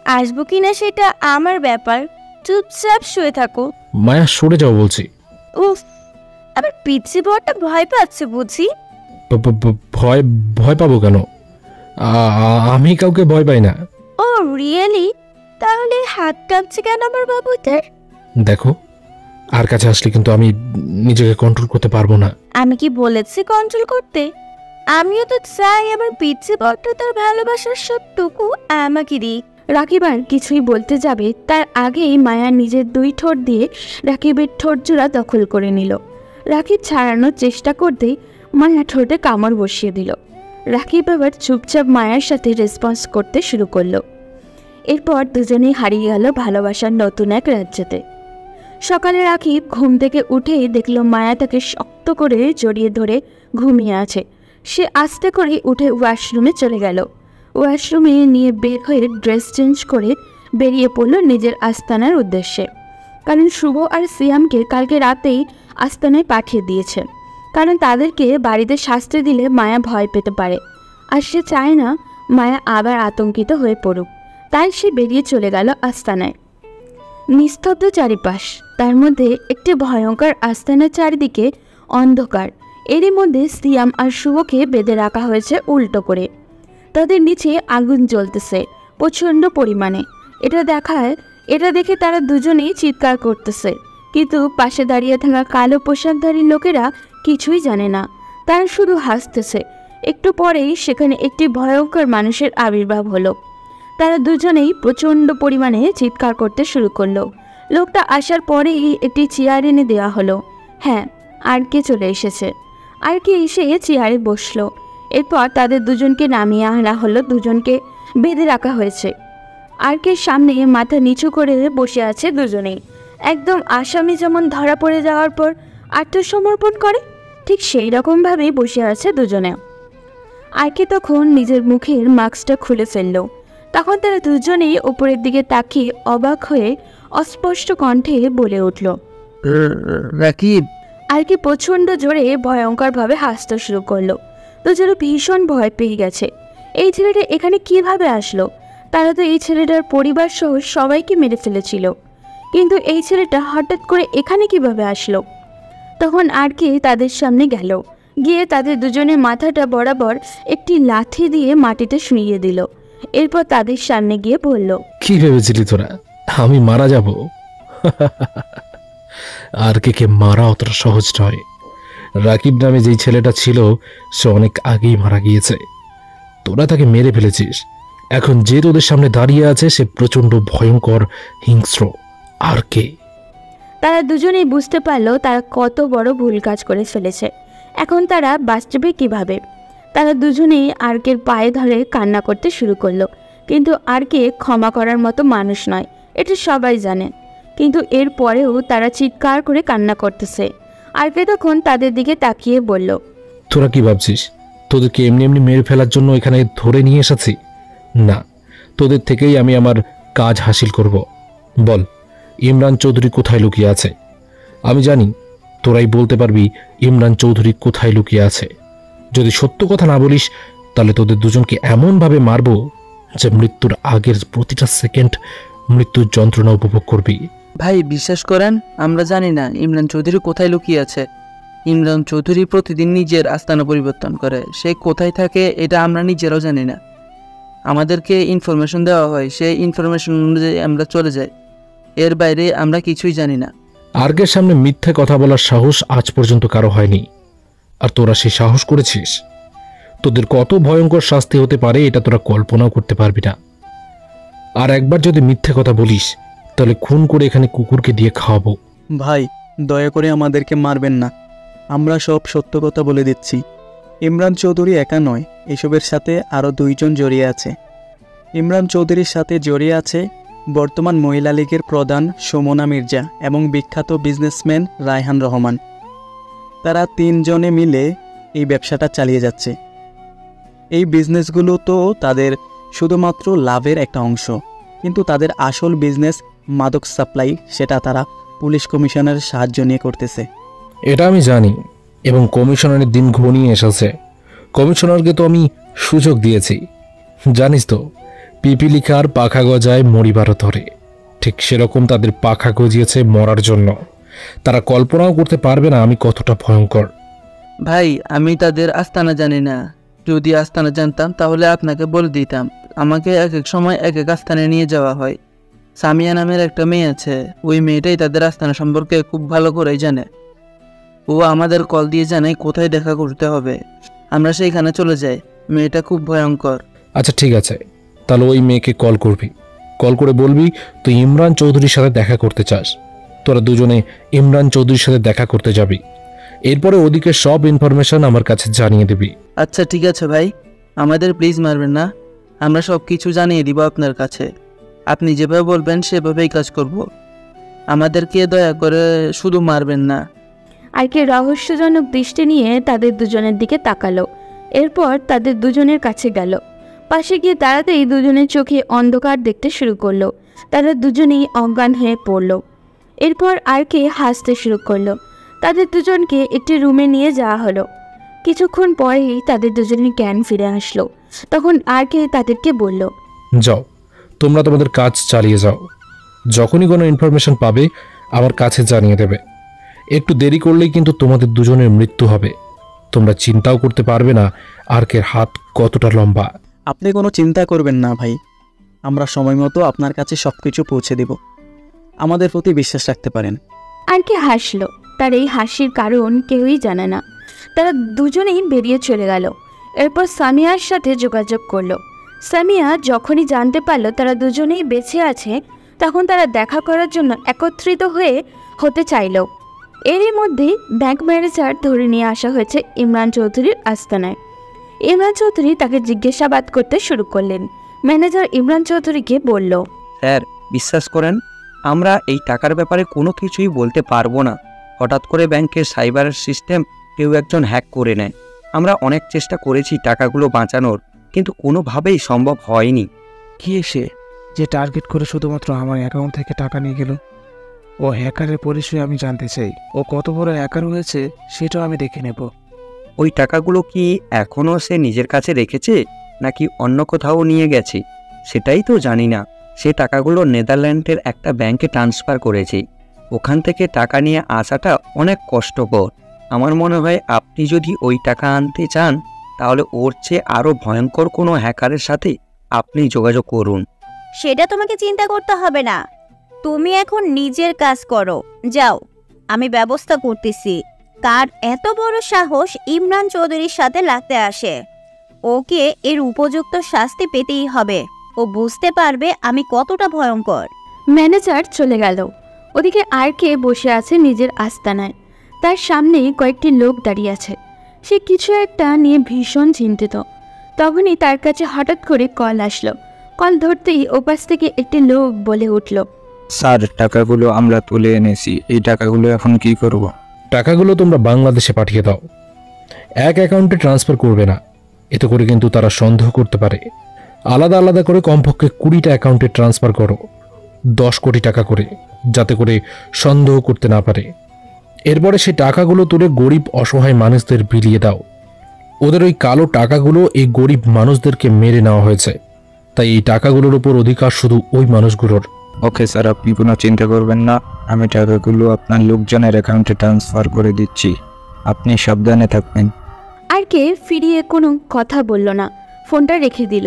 আসবো কিনা সেটা আমার ব্যাপার, চুপচাপ শুয়ে থাকো। মায়া সরে যাও বলছি। উফ, আবার পিচ্ছি বড়টা ভয় পাচ্ছে বুঝি? ভয় পাবো কেন? আমি কাউকে ভয় পাই না। ও রিয়েলি? তাহলে হাত কাঁপছে কেন আমার বাবুটার? দেখো, আর কাছে আসলে কিন্তু আমি নিজেকে কন্ট্রোল করতে পারবো না। আমি কি বলেছি কন্ট্রোল করতে? আমিও তো চাই আমার পিচ্ছি বড়টা তার ভালোবাসার সবটুকু আমাকে দিক। রাকিব আর কিছুই বলতে যাবে তার আগেই মায়া নিজের দুই ঠোঁট দিয়ে রাকিবের ঠোঁট জোড়া দখল করে নিল। রাকিব ছাড়ানোর চেষ্টা করতেই মায়া ঠোঁটে কামড় বসিয়ে দিল। রাকিব আবার চুপচাপ মায়ার সাথে রেসপন্স করতে শুরু করলো। এরপর দুজনেই হারিয়ে গেল ভালোবাসার নতুন এক রাজ্যতে। সকালে রাকিব ঘুম থেকে উঠেই দেখল মায়া তাকে শক্ত করে জড়িয়ে ধরে ঘুমিয়ে আছে। সে আস্তে করে উঠে ওয়াশরুমে চলে গেল। ওয়াশরুমে নিয়ে বের হয়ে ড্রেস চেঞ্জ করে বেরিয়ে পড়ল নিজের আস্তানার উদ্দেশ্যে, কারণ শুভ আর সিয়ামকে কালকে রাতেই আস্তানায় পাঠিয়ে দিয়েছে, কারণ তাদেরকে বাড়িতে শাস্তি দিলে মায়া ভয় পেতে পারে, আর সে চায় না মায়া আবার আতঙ্কিত হয়ে পড়ুক। তাই সে বেরিয়ে চলে গেল আস্তানায়। নিস্তব্ধ চারিপাশ, তার মধ্যে একটি ভয়ঙ্কর আস্তানার চারিদিকে অন্ধকার। এরই মধ্যে সিয়াম আর শুভকে বেঁধে রাখা হয়েছে উল্টো করে। তাদের নিচে আগুন জ্বলতেছে প্রচণ্ড পরিমাণে। এটা দেখে তারা দুজনেই চিৎকার করতেছে, কিন্তু পাশে দাঁড়িয়ে থাকা কালো পোশাকধারী লোকেরা কিছুই জানে না, তারা শুধু হাসতেছে। একটু পরেই সেখানে একটি ভয়ঙ্কর মানুষের আবির্ভাব হলো। তারা দুজনেই প্রচণ্ড পরিমাণে চিৎকার করতে শুরু করলো। লোকটা আসার পরেই একটি চেয়ার এনে দেওয়া হলো। হ্যাঁ, আরকে চলে এসেছে। আরকে এসে চেয়ারে বসলো। এরপর তাদের দুজনকে নামিয়ে আনা হলো, দুজনকে বেঁধে রাখা হয়েছে। আরকের সামনে মাথা নিচু করে বসে আছে দুজনেই, একদম আসামি যেমন ধরা পড়ে যাওয়ার পর আত্মসমর্পণ করে ঠিক সেই রকমভাবেই বসে আছে দুজনে। আরকে তখন নিজের মুখের মাস্কটা খুলে ফেলল। তখন তারা দুজনেই উপরের দিকে তাকিয়ে অবাক হয়ে অস্পষ্ট কণ্ঠে বলে উঠল, রাকিব। আরকে প্রচণ্ড জোরে ভয়ঙ্করভাবে হাসতে শুরু করলো। দুজনে ভীষণ ভয় পেয়ে গেছে। এই ছেলেটা এখানে কিভাবে আসলো? তারা তো এই ছেলেটার পরিবার সহ সবাইকে মেরে ফেলেছিল, কিন্তু এই ছেলেটা হঠাৎ করে এখানে কিভাবে আসলো? তখন আরকে তাদের সামনে গেল, গিয়ে তাদের দুজনের মাথাটা বরাবর একটি লাথি দিয়ে মাটিতে শুইয়ে দিল। এরপর তাদের সামনে গিয়ে বলল, কি ভেবেছিলি তোরা আমি মারা যাব? আর কে মারা অতটা সহজ নয়। রাকিব নামে যেই ছেলেটা ছিল সে অনেক আগেই মারা গিয়েছে। তোরা তাকে মেরে ফেলেছিস। এখন যে তোদের সামনে দাঁড়িয়ে আছে সে প্রচণ্ড ভয়ঙ্কর হিংস্র আর কে। তারা দুজনেই বুঝতে পারলো তারা কত বড় ভুল কাজ করে ফেলেছে। এখন তারা বাঁচবে কিভাবে? তারা দুজনেই আরকের পায়ে ধরে কান্না করতে শুরু করলো। কিন্তু আরকে ক্ষমা করার মতো মানুষ নয়, এটা সবাই জানে। কিন্তু এর পরেও তারা চিৎকার করে কান্না করতেছে। আরকে তখন তাদের দিকে তাকিয়ে বলল, তোরা কি ভাবছিস তোদেরকে এমনি এমনি মেরে ফেলার জন্য এখানে ধরে নিয়ে এসেছি? না, তোদের থেকেই আমি আমার কাজ হাসিল করব। বল, ইমরান চৌধুরী কোথায় লুকিয়ে আছে? আমি জানি তোরাই বলতে পারবি ইমরান চৌধুরী কোথায় লুকিয়ে আছে। যদি সত্য কথা না বলিস তাহলে তোদের দুজনকে এমনভাবে মারব যে মৃত্যুর আগের প্রতিটা সেকেন্ড মৃত্যুর যন্ত্রণা উপভোগ করবি। ভাই বিশ্বাস করেন, আমরা জানি না ইমরান চৌধুরী কোথায় লুকিয়ে আছে। ইমরান চৌধুরী প্রতিদিন নিজের আস্তানা পরিবর্তন করে, সে কোথায় থাকে এটা আমরা নিজেরাও জানি না। আমাদেরকে ইনফরমেশন দেওয়া হয়, সেই ইনফরমেশন অনুযায়ী আমরা চলে যাই, এর বাইরে আমরা কিছুই জানি না। আর্গের সামনে মিথ্যে কথা বলার সাহস আজ পর্যন্ত কারো হয়নি, আর তোরা সেই সাহস করেছিস। তোদের কত ভয়ঙ্কর শাস্তি হতে পারে এটা তোরা কল্পনাও করতে পারবি না। আর একবার যদি মিথ্যে কথা বলিস তাহলে খুন করে এখানে কুকুরকে দিয়ে খাওয়াবো। ভাই দয়া করে আমাদেরকে মারবেন না, আমরা সব সত্য কথা বলে দিচ্ছি। ইমরান চৌধুরী একা নয়, এসবের সাথে আরও 2 জন জড়িয়ে আছে। ইমরান চৌধুরীর সাথে জড়িয়ে আছে বর্তমান মহিলা লীগের প্রধান সুমনা মির্জা এবং বিখ্যাত বিজনেসম্যান রায়হান রহমান। তারা 3 জনে মিলে এই ব্যবসাটা চালিয়ে যাচ্ছে। এই বিজনেসগুলো তো তাদের শুধুমাত্র লাভের একটা অংশ, কিন্তু তাদের আসল বিজনেস মাদক সাপ্লাই, সেটা তারা পুলিশ কমিশনের সাহায্য নিয়ে করতেছে। এটা আমি জানি, এবং কমিশনারের দিন ঘনিয়ে এসেছে। কমিশনারকে তো আমি সুযোগ দিয়েছি। জানিস তো, পিপিলিকার পাখা গজায় মরিবারও ধরে, ঠিক সেরকম তাদের পাখা গজিয়েছে মরার জন্য। তারা কল্পনাও করতে পারবে না আমি কতটা ভয়ঙ্কর। ভাই আমি তাদের আস্তানা জানি না, যদি আস্তানা জানতাম তাহলে আপনাকে বলে দিতাম। আমাকে এক এক সময় এক এক আস্তানে নিয়ে যাওয়া হয়। সামিয়া নামের একটা মেয়ে আছে, ওই মেয়েটাই তাদের আস্তানা সম্পর্কে খুব ভালো করেই জানে। ও আমাদের কল দিয়ে জানায় কোথায় দেখা করতে হবে, আমরা সেইখানে চলে যাই। মেয়েটা খুব ভয়ঙ্কর। আচ্ছা ঠিক আছে, তাহলে ওই মেয়েকে কল করবি। কল করে বলবি তুই ইমরান চৌধুরীর সাথে দেখা করতে চাস। তোরা দুজনে ইমরান চৌধুরীর সাথে দেখা করতে যাবি। এরপরে ওদিকে সব ইনফরমেশন আমার কাছে জানিয়ে দিবি। আচ্ছা ঠিক আছে ভাই, আমাদের প্লিজ মারবেন না, আমরা সব কিছু জানিয়ে দিব আপনার কাছে। আপনি যেভাবে বলবেন সেভাবেই কাজ করব। আমাদেরকে দয়া করে শুধু মারবেন না। আরকে রহস্যজনক দৃষ্টি নিয়ে তাদের দুজনের দিকে তাকালো। এরপর তাদের দুজনের কাছে গেল। পাশে গিয়ে দাঁড়াতেই দুজনের চোখে অন্ধকার দেখতে শুরু করলো। তারা দুজনেই অজ্ঞান হয়ে পড়ল। এরপর আরকে হাসতে শুরু করলো। তাদের দুজনকে একটি রুমে নিয়ে যাওয়া হলো। কিছুক্ষণ পরেই তাদের দুজনের জ্ঞান ফিরে আসলো। তখন আরকে তাদেরকে বলল, যাও, তোমরা তোমাদের কাজ চালিয়ে যাও। যখনই কোনো ইনফরমেশন পাবে আমার কাছে জানিয়ে দেবে। একটু দেরি করলেই কিন্তু তোমাদের দুজনের মৃত্যু হবে। তোমরা চিন্তাও করতে পারবে না আর্কের হাত কতটা লম্বা। আপনি কোনো চিন্তা করবেন না ভাই, আমরা সময় মতো আপনার কাছে সব কিছু পৌঁছে দেব। আমাদের প্রতি বিশ্বাস রাখতে পারেন। আরকে হাসলো। তার এই হাসির কারণ কেউই জানে না। তারা দুজনেই বেরিয়ে চলে গেল। এরপর সামিয়ার সাথে যোগাযোগ করলো। সামিয়া যখনই জানতে পারলো তারা দুজনেই বেঁচে আছে, তখন তারা দেখা করার জন্য একত্রিত হতে চাইল। এরই মধ্যেই ব্যাংক ম্যানেজার ধরে নিয়ে আসা হয়েছে ইমরান চৌধুরীর আস্তানায়। ইমরান চৌধুরী তাকে জিজ্ঞাসাবাদ করতে শুরু করলেন। ম্যানেজার ইমরান চৌধুরীকে বলল, স্যার বিশ্বাস করেন, আমরা এই টাকার ব্যাপারে কোনো কিছুই বলতে পারবো না। হঠাৎ করে ব্যাংকের সাইবার সিস্টেম কেউ একজন হ্যাক করে নেয়। আমরা অনেক চেষ্টা করেছি টাকাগুলো বাঁচানোর, কিন্তু কোনোভাবেই সম্ভব হয়নি। কি এসে যে টার্গেট করে শুধুমাত্র আমার অ্যাকাউন্ট থেকে টাকা নিয়ে গেল? ও হ্যাকারের পরিচয় আমি জানতে চাই। ও কত বড় হ্যাকার হয়েছে সেটাও আমি দেখে নেব। ওই টাকাগুলো কি এখনও সে নিজের কাছে রেখেছে নাকি অন্য কোথাও নিয়ে গেছে সেটাই তো জানি না। সে টাকাগুলো নেদারল্যান্ডের একটা ব্যাংকে ট্রান্সফার করেছে। ওখান থেকে টাকা নিয়ে আসাটা অনেক কষ্টকর। আমার মনে হয় আপনি যদি ওই টাকা আনতে চান তাহলে ওর চেয়ে আরও ভয়ঙ্কর কোনো হ্যাকারের সাথে আপনি যোগাযোগ করুন। সেটা তোমাকে চিন্তা করতে হবে না, তুমি এখন নিজের কাজ করো। যাও, আমি ব্যবস্থা করতেছি। কার এত বড় সাহস ইমরান চৌধুরীর সাথে লাগতে আসে? ওকে এর উপযুক্ত শাস্তি পেতেই হবে। ও বুঝতে পারবে আমি কতটা ভয়ঙ্কর। ম্যানেজার চলে গেল। ওদিকে আরকে বসে আছে নিজের আস্তানায়। তার সামনে কয়েকটি লোক দাঁড়িয়ে আছে। সে কিছু একটা নিয়ে ভীষণ চিন্তিত। তখনই তার কাছে হঠাৎ করে কল আসলো। কল ধরতেই ওপাশ থেকে একটি লোক বলে উঠল, স্যার টাকাগুলো আমরা তুলে এনেছি, এই টাকাগুলো এখন কি করব? টাকাগুলো তোমরা বাংলাদেশে পাঠিয়ে দাও। এক অ্যাকাউন্টে ট্রান্সফার করবে না, এতে করে কিন্তু তারা সন্দেহ করতে পারে। আলাদা আলাদা করে কমপক্ষে 20টা অ্যাকাউন্টে ট্রান্সফার করো, 10 কোটি টাকা করে, যাতে করে সন্দেহ করতে না পারে। এরপরে সেই টাকাগুলো তুলে গরিব অসহায় মানুষদের বিলিয়ে দাও। ওদের ওই কালো টাকাগুলো এই গরিব মানুষদেরকে মেরে নেওয়া হয়েছে, তাই এই টাকাগুলোর উপর অধিকার শুধু ওই মানুষগুলোর। ওকে স্যার, আপনি কোনো চিন্তা করবেন না, আমি টাকাগুলো আপনার লোকজনের অ্যাকাউন্টে ট্রান্সফার করে দিচ্ছি, আপনি সাবধানে থাকবেন। আরকে ফিরিয়ে কোনো কথা বলল না, ফোনটা রেখে দিল।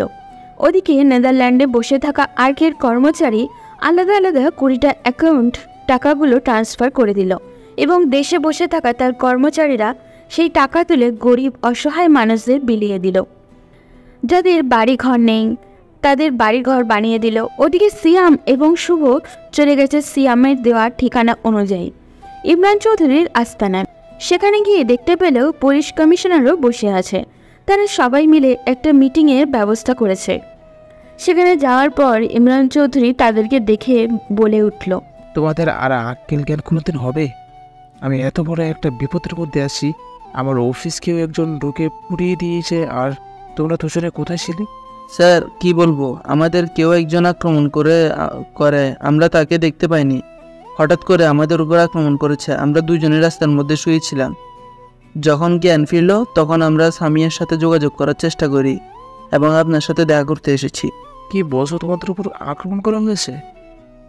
ওদিকে নেদারল্যান্ডে বসে থাকা আরকের কর্মচারী আলাদা আলাদা 20টা অ্যাকাউন্ট টাকাগুলো ট্রান্সফার করে দিল এবং দেশে বসে থাকা তার কর্মচারীরা সেই টাকা তুলে গরিব অসহায় মানুষদের বিলিয়ে দিল। যাদের বাড়ি ঘর নেই তাদের বাড়ি ঘর বানিয়ে দিল। ওদিকে সিয়াম এবং শুভ চলে গেছে সিয়ামের দেওয়া ঠিকানা অনুযায়ী ইমরান চৌধুরীর আস্তানায়। সেখানে গিয়ে দেখতে পেলেও পুলিশ কমিশনারও বসে আছে। তারা সবাই মিলে একটা মিটিংয়ের ব্যবস্থা করেছে। সেখানে যাওয়ার পর ইমরান চৌধুরী তাদেরকে দেখে বলে উঠল, তোমাদের আর আক্কেল জ্ঞান কোনোদিন হবে? আমি এত বড় একটা বিপদের মধ্যে আছি, আমার অফিসকেও একজন ঢুকে পুড়িয়ে দিয়েছে, আর তোমরা দুজনে কোথায় ছিলে? স্যার কি বলবো, আমাদের কেউ একজন আক্রমণ করে আমরা তাকে দেখতে পাইনি। হঠাৎ করে আমাদের উপর আক্রমণ করেছে। আমরা দুজনের রাস্তার মধ্যে শুয়েছিলাম। যখন জ্ঞান ফিরল তখন আমরা সামিয়ার সাথে যোগাযোগ করার চেষ্টা করি এবং আপনার সাথে দেখা করতে এসেছি। কি বলছো, তোমাদের উপর আক্রমণ করা হয়েছে?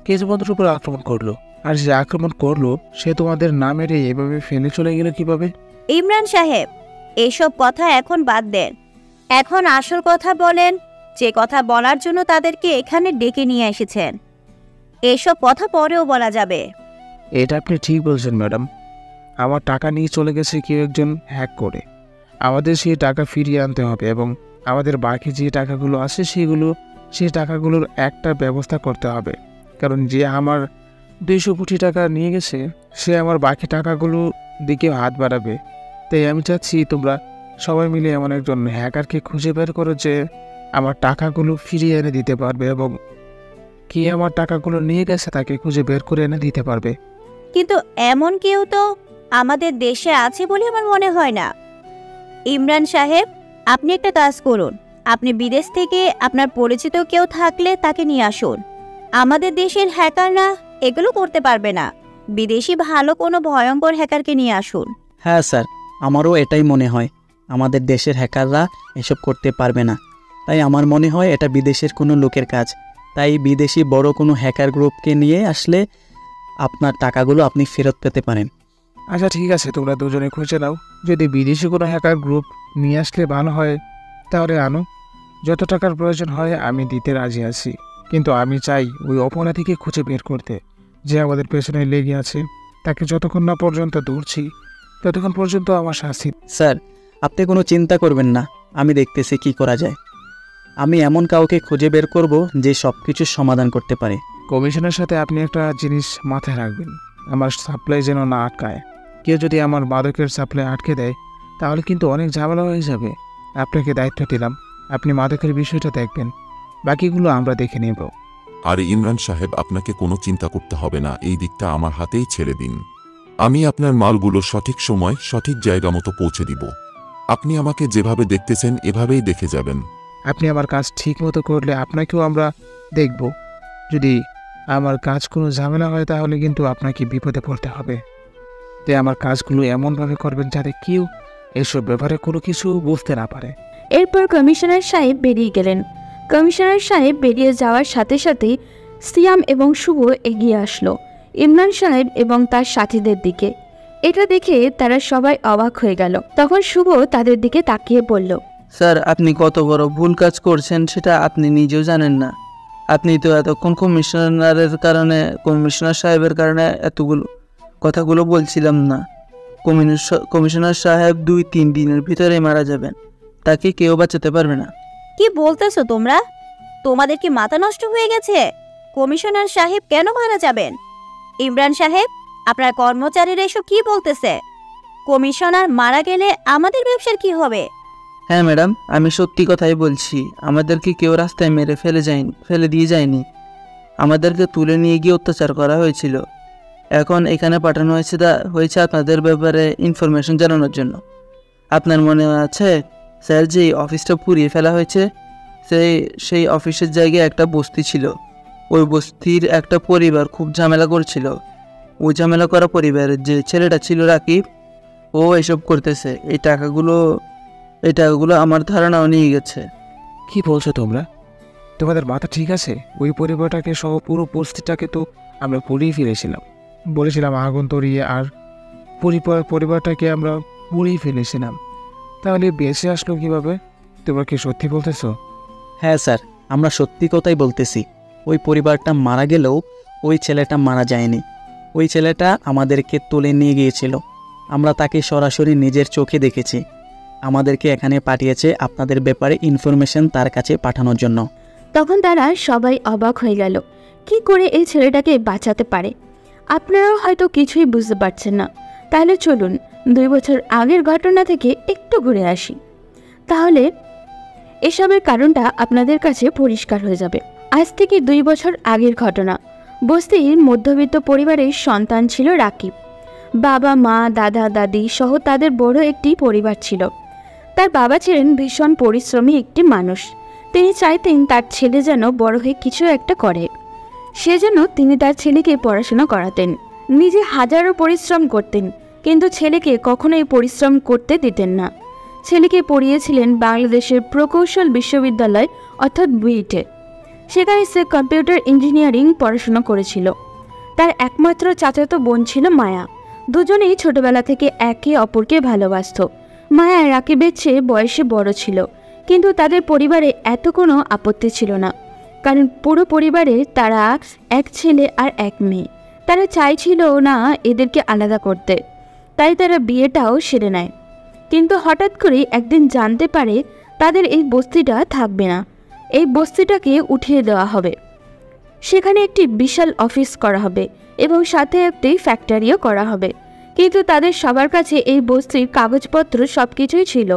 কে তোমাদের উপর আক্রমণ করলো? আর যে আক্রমণ করলো সে তোমাদের না মেরে এভাবে ফেলে চলে গেল কিভাবে? ইমরান সাহেব, এসব কথা এখন বাদ দেন। এখন আসল কথা বলেন, যে কথা বলার জন্য তাদেরকে এখানে ডেকে নিয়ে এসেছেন। এসব কথা পরেও বলা যাবে। এটা আপনি ঠিক বলছেন ম্যাডাম। আমার টাকা নিয়ে চলে গেছে কেউ একজন হ্যাক করে। আমাদের সেই টাকা ফিরিয়ে আনতে হবে এবং আমাদের বাকি যে টাকাগুলো আছে সেই টাকাগুলোর একটা ব্যবস্থা করতে হবে। কারণ যে আমার 200 কোটি টাকা নিয়ে গেছে সে আমার বাকি টাকাগুলো দিকেও হাত বাড়াবে। তাই আমি চাচ্ছি তোমরা সবাই মিলে এমন একজন হ্যাকারকে খুঁজে বের করো যে আমার টাকাগুলো ফিরিয়ে এনে দিতে পারবে এবং কে আমার টাকাগুলো নিয়ে গেছে তাকে খুঁজে বের করে এনে দিতে পারবে। কিন্তু এমন কেউ তো আমাদের দেশে আছে বলে আমার মনে হয় না। ইমরান সাহেব, আপনি একটা কাজ করুন, আপনি বিদেশ থেকে আপনার পরিচিত কেউ থাকলে তাকে নিয়ে আসুন। আমাদের দেশের হ্যাকাররা এগুলো করতে পারবে না। বিদেশি ভালো কোনো ভয়ঙ্কর হ্যাকারকে নিয়ে আসুন। হ্যাঁ স্যার, আমারও এটাই মনে হয়। আমাদের দেশের হ্যাকাররা এসব করতে পারবে না। তাই আমার মনে হয় এটা বিদেশের কোনো লোকের কাজ। তাই বিদেশি বড় কোনো হ্যাকার গ্রুপকে নিয়ে আসলে আপনার টাকাগুলো আপনি ফেরত পেতে পারেন। আচ্ছা ঠিক আছে, তোমরা দুজনে খুঁজে নাও। যদি বিদেশি কোনো হ্যাকার গ্রুপ নিয়ে আসলে ভালো হয় তাহলে আনো। যত টাকার প্রয়োজন হয় আমি দিতে রাজি আছি, কিন্তু আমি চাই ওই অপরাধীকে খুঁজে বের করতে যে আমাদের পেছনে লেগে আছে। তাকে যতক্ষণ না পর্যন্ত ধরছি ততক্ষণ পর্যন্ত আমার শাস্তি। স্যার আপনি কোনো চিন্তা করবেন না, আমি দেখতেছি কি করা যায়। আমি এমন কাউকে খুঁজে বের করব যে সব কিছুর সমাধান করতে পারে। কমিশনের সাথে আপনি একটা জিনিস মাথায় রাখবেন, আমার সাপ্লাই যেন না আটকায়। কেউ যদি আমার মাদকের সাপ্লাই আটকে দেয় তাহলে কিন্তু অনেক ঝামেলা হয়ে যাবে। আপনাকে দায়িত্ব দিলাম, আপনি মাদকের বিষয়টা দেখবেন, বাকিগুলো আমরা দেখে নেব। আর ইমরান সাহেব, আপনাকে কোনো চিন্তা করতে হবে না, এই দিকটা আমার হাতেই ছেড়ে দিন। আমি আপনার মালগুলো সঠিক সময় সঠিক জায়গা মতো পৌঁছে দিব। আপনি আমাকে যেভাবে দেখতেছেন এভাবেই দেখে যাবেন। আপনি আমার কাজ ঠিক মতো করলে আপনাকেও আমরা দেখব। যদি আমার কাজ কোনো ঝামেলা হয় তাহলে কিন্তু আপনাকে বিপদে পড়তে হবে। তাই আমার কাজগুলো এমনভাবে করবেন যাতে কেউ এসব ব্যাপারে কোনো কিছু বুঝতে না পারে। এরপর কমিশনার সাহেব বেরিয়ে গেলেন। কমিশনার সাহেব বেরিয়ে যাওয়ার সাথে সাথেই সিয়াম এবং শুভ এগিয়ে আসলো ইমরান সাহেব এবং তার সাথীদের দিকে। এটা দেখে তারা সবাই অবাক হয়ে গেল। তখন শুভ তাদের দিকে তাকিয়ে বলল, স্যার, আপনি কত বড় ভুল কাজ করছেন সেটা আপনি নিজেও জানেন না। আপনি তো এতক্ষণ কমিশনার সাহেবের কারণে এতগুলো কথাগুলো বলছিলাম না। কমিশনার সাহেব 2-3 দিনের ভিতরে মারা যাবেন, তাকে কেউ বাঁচাতে পারবে না। কি বলতেছো তোমরা? তোমাদের কি মাথা নষ্ট হয়ে গেছে? কমিশনার সাহেব কেন মারা যাবেন? ইমরান সাহেব, আপনার কর্মচারীরা এসব কি বলতেছে? কমিশনার মারা গেলে আমাদের ব্যবসার কি হবে? হ্যাঁ ম্যাডাম, আমি সত্যি কথাই বলছি। আমাদেরকে কেউ রাস্তায় মেরে ফেলে দিয়ে যায়নি। আমাদেরকে তুলে নিয়ে গিয়ে অত্যাচার করা হয়েছিল। এখন এখানে পাঠানো হয়েছে আপনাদের ব্যাপারে ইনফরমেশন জানানোর জন্য। আপনার মনে আছে স্যার, যে অফিসটা পুড়িয়ে ফেলা হয়েছে, সেই অফিসের জায়গায় একটা বস্তি ছিল। ওই বস্তির একটা পরিবার খুব ঝামেলা করছিল। ওই ঝামেলা করা পরিবারের যে ছেলেটা ছিল রাকিব, ও এসব করতেছে। এই টাকাগুলো আমার ধারণাও নিয়ে গেছে। কি বলছো তোমরা? তোমাদের মাথা ঠিক আছে? ওই পরিবারটাকে সহ পুরো পরিস্থিতিটাকে তো আমরা পুড়িয়ে ফেলেছিলাম, বলেছিলাম আগুন ধরিয়ে, আর পরিবারটাকে আমরা পুড়িয়ে ফেলেছিলাম। তাহলে বেঁচে আসলো কিভাবে? তোমরা কি সত্যি বলতেছো? হ্যাঁ স্যার, আমরা সত্যি কথাই বলতেছি। ওই পরিবারটা মারা গেলেও ওই ছেলেটা মারা যায়নি। ওই ছেলেটা আমাদেরকে তুলে নিয়ে গিয়েছিল। আমরা তাকে সরাসরি নিজের চোখে দেখেছি। আমাদেরকে এখানে পাঠিয়েছে আপনাদের ব্যাপারে ইনফরমেশন তার কাছে পাঠানোর জন্য। তখন তারা সবাই অবাক হয়ে গেল, কি করে এই ছেলেটাকে বাঁচাতে পারে। আপনারাও হয়তো কিছুই বুঝতে পারছেন না। তাহলে চলুন 2 বছর আগের ঘটনা থেকে একটু ঘুরে আসি, তাহলে এসবের কারণটা আপনাদের কাছে পরিষ্কার হয়ে যাবে। আজ থেকে 2 বছর আগের ঘটনা। বস্তির মধ্যবিত্ত পরিবারের সন্তান ছিল রাকিব। বাবা, মা, দাদা, দাদি সহ তাদের বড় একটি পরিবার ছিল। তার বাবা ছিলেন ভীষণ পরিশ্রমী একটি মানুষ। তিনি চাইতেন তার ছেলে যেন বড় হয়ে কিছু একটা করে। সেজন্য তিনি তার ছেলেকে পড়াশোনা করাতেন। নিজে হাজারো পরিশ্রম করতেন, কিন্তু ছেলেকে কখনোই পরিশ্রম করতে দিতেন না। ছেলেকে পড়িয়েছিলেন বাংলাদেশের প্রকৌশল বিশ্ববিদ্যালয় অর্থাৎ বুয়েটে। সেখানে সে কম্পিউটার ইঞ্জিনিয়ারিং পড়াশোনা করেছিল। তার একমাত্র চাচাতো বোন ছিল মায়া। দুজনেই ছোটবেলা থেকে একে অপরকে ভালোবাসত। মায়া রাকিবের চেয়ে বয়সে বড় ছিল, কিন্তু তাদের পরিবারে এত কোনো আপত্তি ছিল না, কারণ পুরো পরিবারে তারা এক ছেলে আর এক মেয়ে। তারা চাইছিল না এদেরকে আলাদা করতে, তাই তারা বিয়েটাও সেরে নেয়। কিন্তু হঠাৎ করে একদিন জানতে পারে তাদের এই বস্তিটা থাকবে না, এই বস্তিটাকে উঠিয়ে দেওয়া হবে। সেখানে একটি বিশাল অফিস করা হবে এবং সাথে একটি ফ্যাক্টরিও করা হবে। কিন্তু তাদের সবার কাছে এই বস্তির কাগজপত্র সব কিছুই ছিল।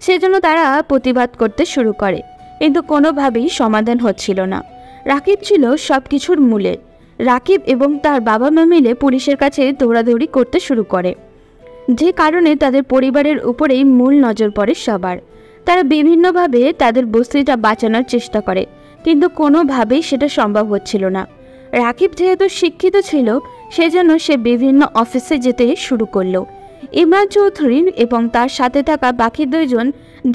সেজন্য তারা প্রতিবাদ করতে শুরু করে, কিন্তু কোনোভাবেই সমাধান হচ্ছিল না। রাকিব ছিল সব কিছুর মূলে। রাকিব এবং তার বাবা মা মিলে পুলিশের কাছে দৌড়াদৌড়ি করতে শুরু করে, যে কারণে তাদের পরিবারের উপরেই মূল নজর পড়ে সবার। তারা বিভিন্নভাবে তাদের বস্তিটা বাঁচানোর চেষ্টা করে, কিন্তু কোনোভাবেই সেটা সম্ভব হচ্ছিল না। রাকিব যেহেতু শিক্ষিত ছিল, সেজন্য সে বিভিন্ন অফিসে যেতে শুরু করলো। ইমরান চৌধুরী এবং তার সাথে থাকা বাকি 2 জন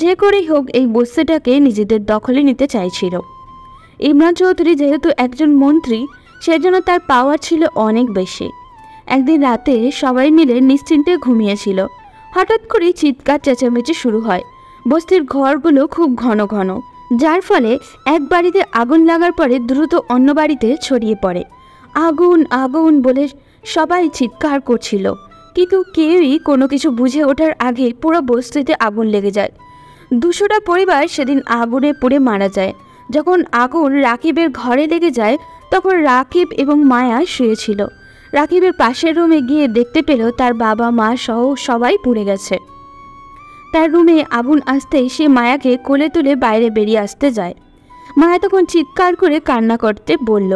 যে করেই হোক এই বস্তিটাকে নিজেদের দখলে নিতে চাইছিল। ইমরান চৌধুরী যেহেতু একজন মন্ত্রী, সেজন্য তার পাওয়ার ছিল অনেক বেশি। একদিন রাতে সবাই মিলে নিশ্চিন্তে ঘুমিয়েছিল। হঠাৎ করে চিৎকার চেঁচামেচি শুরু হয়। বস্তির ঘরগুলো খুব ঘন ঘন, যার ফলে এক বাড়িতে আগুন লাগার পরে দ্রুত অন্য বাড়িতে ছড়িয়ে পড়ে। আগুন আগুন বলে সবাই চিৎকার করছিল, কিন্তু কেউই কোনো কিছু বুঝে ওঠার আগে পুরো বস্তিতে আগুন লেগে যায়। 200টা পরিবার সেদিন আগুনে পুড়ে মারা যায়। যখন আগুন রাকিবের ঘরে লেগে যায়, তখন রাকিব এবং মায়া শুয়েছিল। রাকিবের পাশের রুমে গিয়ে দেখতে পেল তার বাবা মা সহ সবাই পুড়ে গেছে। তার রুমে আগুন আসতেই সে মায়াকে কোলে তুলে বাইরে বেরিয়ে আসতে যায়। মায়া তখন চিৎকার করে কান্না করতে বলল,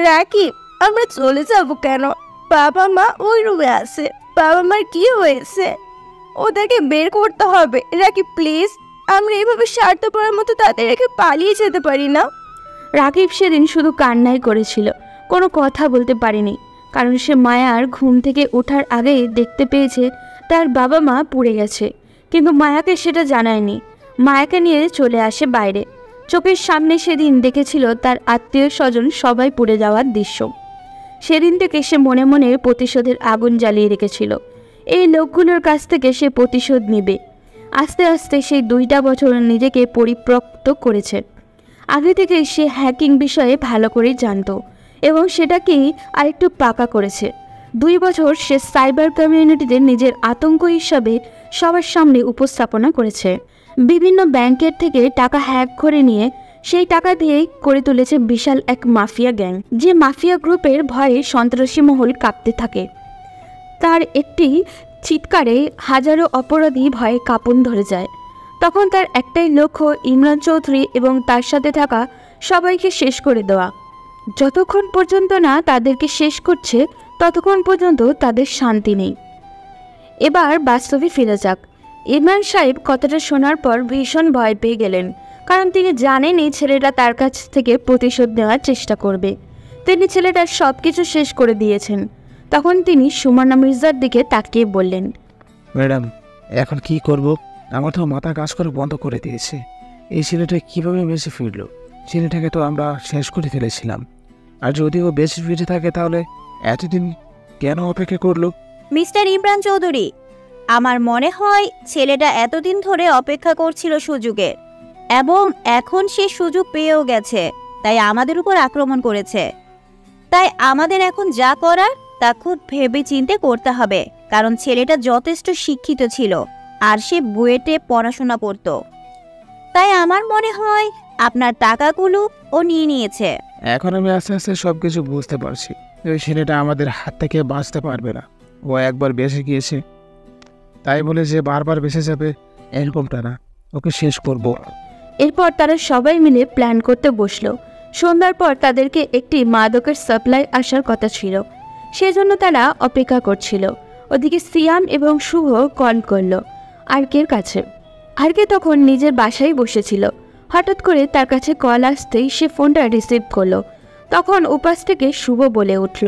রাকিব, আমরা চলে যাব কেন? বাবা মা ওই রুমে আছে। বাবা মার কি হয়েছে? ওদেরকে বের করতে হবে। রাকিব প্লিজ, আমরা এভাবে স্বার্থপরের মতো তাদের রেখে পালিয়ে যেতে পারি না। রাকিব সেদিন শুধু কান্নাই করেছিল, কোনো কথা বলতে পারেনি, কারণ সে মায়ার ঘুম থেকে ওঠার আগেই দেখতে পেয়েছে তার বাবা মা পুড়ে গেছে, কিন্তু মায়াকে সেটা জানায়নি। মায়াকে নিয়ে চলে আসে বাইরে। চোখের সামনে সেদিন দেখেছিল তার আত্মীয় স্বজন সবাই পুড়ে যাওয়ার দৃশ্য। সেদিন থেকে সে মনে মনে প্রতিশোধের আগুন জ্বালিয়ে রেখেছিল। এই লোকগুলোর কাছ থেকে সে প্রতিশোধ নেবে। আস্তে আস্তে সেই 2টা বছর নিজেকে পরিপক্ত করেছে। আগে থেকে সে হ্যাকিং বিষয়ে ভালো করেই জানত এবং সেটাকেই আরেকটু পাকা করেছে। 2 বছর সে সাইবার কমিউনিটিতে নিজের আতঙ্ক হিসাবে সবার সামনে উপস্থাপনা করেছে। বিভিন্ন ব্যাংকের থেকে টাকা হ্যাক করে নিয়ে সেই টাকা দিয়েই করে তুলেছে বিশাল এক মাফিয়া গ্যাং, যে মাফিয়া গ্রুপের ভয়ে সন্ত্রাসী মহল কাঁপতে থাকে। তার একটি চিৎকারে হাজারো অপরাধী ভয়ে কাঁপন ধরে যায়। তখন তার একটাই লক্ষ্য ইমরান চৌধুরী এবং তার সাথে থাকা সবাইকে শেষ করে দেওয়া। যতক্ষণ পর্যন্ত না তাদেরকে শেষ করছে ততক্ষণ পর্যন্ত তাদের শান্তি নেই। এবার বাস্তবে ফিরে যাক। ইমরান সাহেব কথাটা শোনার পর ভীষণ ভয় পেয়ে গেলেন, কারণ তিনি জানেন এই ছেলেটা তার কাছ থেকে প্রতিশোধ নেওয়ার চেষ্টা করবে। তিনি ছেলেটার সব কিছু শেষ করে দিয়েছেন। তখন তিনি সুমনা মির্জার দিকে তাকিয়ে বললেন, ম্যাডাম, এখন কি করব? আমার তো মাথা কাজ করে বন্ধ করে দিয়েছে। এই ছেলেটা কিভাবে বেঁচে ফিরলো? ছেলেটাকে তো আমরা শেষ করে ফেলেছিলাম। আর যদি ও বেঁচে ফিরে থাকে তাহলে এতদিন কেন অপেক্ষা করলো? মিস্টার ইমরান চৌধুরী, আমার মনে হয় ছেলেটা এতদিন ধরে অপেক্ষা করছিল সুযোগের, এবং এখন সে সুযোগ পেয়েও গেছে, তাই আমাদের উপর আক্রমণ করেছে। তাই আমাদের এখন যা করার তা খুব ভেবে চিন্তে করতে হবে, কারণ ছেলেটা যথেষ্ট শিক্ষিত ছিল আর সে বুয়েটে পড়াশোনা করত। তাই আমার মনে হয় আপনার টাকাগুলো ও নিয়ে নিয়েছে। এখন আমি আস্তে আস্তে সব কিছু বুঝতে পারছি। ওই ছেলেটা আমাদের হাত থেকে বাঁচতে পারবে না। ও একবার বেঁচে গিয়েছে, তাই বলে যে বারবার বেঁচে যাবে এরকমটা না। ওকে শেষ করব। এরপর তারা সবাই মিলে প্ল্যান করতে বসলো। সন্ধ্যার পর তাদেরকে একটি মাদকের সাপ্লাই আসার কথা ছিল, সেজন্য তারা অপেক্ষা করছিল। ওদিকে সিয়াম এবং শুভ কল করলো আরকের কাছে। আরকে তখন নিজের বাসায় বসেছিল। হঠাৎ করে তার কাছে কল আসতেই সে ফোনটা রিসিভ করলো। তখন উপাস থেকে শুভ বলে উঠল,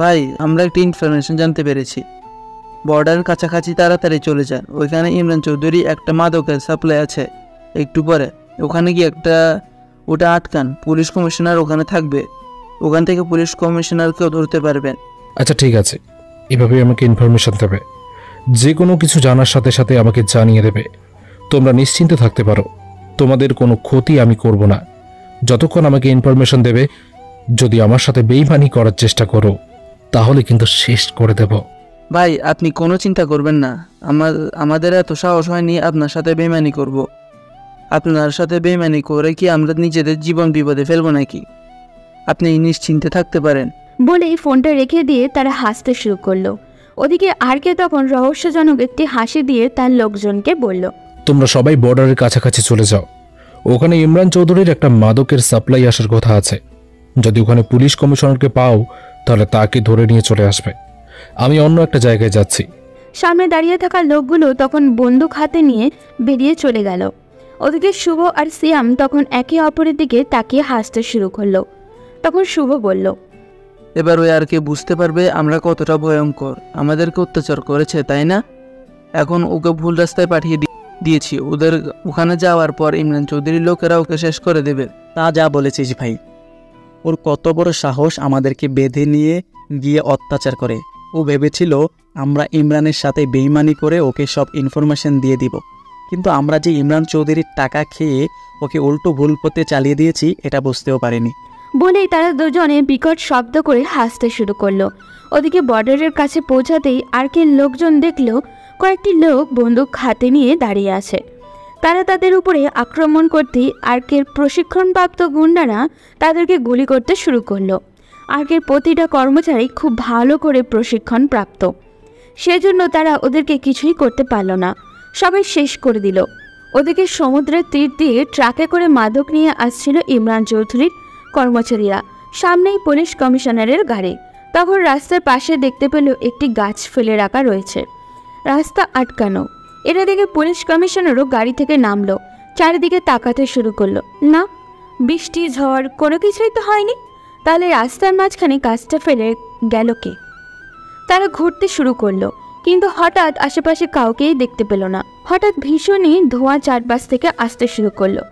ভাই, আমরা একটা ইনফরমেশন জানতে পেরেছি। বর্ডারের কাছাকাছি তাড়াতাড়ি চলে যান, ওইখানে ইমরান চৌধুরী একটা মাদকের সাপ্লাই আছে। একটু পরে ওখানে গিয়ে ওটা আটকান। পুলিশ কমিশনার ওখানে থাকবে, ওখান থেকে পুলিশ কমিশনারকেও ধরতে পারবেন। আচ্ছা ঠিক আছে, এভাবেই আমাকে ইনফরমেশন দেবে। যে কোনো কিছু জানার সাথে সাথে আমাকে জানিয়ে দেবে। তোমরা নিশ্চিন্তে থাকতে পারো, তোমাদের কোনো ক্ষতি আমি করব না যতক্ষণ আমাকে ইনফরমেশন দেবে। যদি আমার সাথে বেইমানি করার চেষ্টা করো তাহলে কিন্তু শেষ করে দেব। ভাই, আপনি কোনো চিন্তা করবেন না। আমাদের এত সাহস হয়নি আপনার সাথে বেইমানি করব। আপনার সাথে বেইমানি করে কি আমরা নিজেদের জীবন বিপদে ফেলবো নাকি? আপনি নিশ্চিন্তে থাকতে পারেন। বলেই ফোনটা রেখে দিয়ে তারা হাসতে শুরু করলো। ওদিকে আরকে তখন রহস্যজনক একটি হাসি দিয়ে তার লোকজনকে বলল, তোমরা সবাই বর্ডারের কাছাকাছি চলে যাও। ওখানে ইমরান চৌধুরীর একটা মাদকের সাপ্লাই আসার কথা আছে। যদি ওখানে পুলিশ কমিশনারকে পাও তাহলে তাকে ধরে নিয়ে চলে আসবে। আমি অন্য একটা জায়গায় যাচ্ছি। সামনে দাঁড়িয়ে থাকা লোকগুলো তখন বন্দুক হাতে নিয়ে বেরিয়ে চলে গেল। ওদিকে শুভ আর সিয়াম তখন একে অপরের দিকে তাকিয়ে হাসতে শুরু করলো। তখন শুভ বলল, এবার ওই আর কে বুঝতে পারবে আমরা কতটা ভয়ঙ্কর। আমাদেরকে অত্যাচার করেছে, তাই না? এখন ওকে ভুল রাস্তায় পাঠিয়ে দিয়েছি। ওদের ওখানে যাওয়ার পর ইমরান চৌধুরীর লোকেরা ওকে শেষ করে দেবে। তা যা বলেছিস ভাই, ওর কত বড় সাহস আমাদেরকে বেঁধে নিয়ে গিয়ে অত্যাচার করে। ও ভেবেছিল আমরা ইমরানের সাথে বেইমানি করে ওকে সব ইনফরমেশন দিয়ে দিব, কিন্তু আমরা যে ইমরান চৌধুরীর টাকা খেয়ে ওকে উল্টো ভুল পথে চালিয়ে দিয়েছি এটা বুঝতেও পারিনি। বলেই তারা দুজনে বিকট শব্দ করে হাসতে শুরু করলো। ওদিকে বর্ডারের কাছে পৌঁছাতেই আরকের লোকজন দেখলো কয়েকটি লোক বন্দুক হাতে নিয়ে দাঁড়িয়ে আছে। তারা তাদের উপরে আক্রমণ করতে আর্কের প্রশিক্ষণপ্রাপ্ত গুন্ডারা তাদেরকে গুলি করতে শুরু করলো। আর্কের প্রতিটা কর্মচারী খুব ভালো করে প্রশিক্ষণ প্রাপ্ত, সেজন্য তারা ওদেরকে কিছুই করতে পারল না, সবাই শেষ করে দিল। ওদিকে সমুদ্রের তীর দিয়ে ট্রাকে করে মাদক নিয়ে আসছিল ইমরান চৌধুরীর কর্মচারীরা, সামনেই পুলিশ কমিশনারের গাড়ি। তখন রাস্তার পাশে দেখতে পেল একটি গাছ ফেলে রাখা রয়েছে, রাস্তা আটকানো। এটা দেখে পুলিশ কমিশনারও গাড়ি থেকে নামলো, চারিদিকে তাকাতে শুরু করলো। না, বৃষ্টি ঝড় কোনো কিছুই তো হয়নি, তাহলে রাস্তার মাঝখানে গাছটা ফেলে গেল কে? তারা ঘুরতে শুরু করলো, কিন্তু হঠাৎ আশেপাশে কাউকেই দেখতে পেল না। হঠাৎ ভীষণই ধোঁয়া চারপাশ থেকে আসতে শুরু করলো।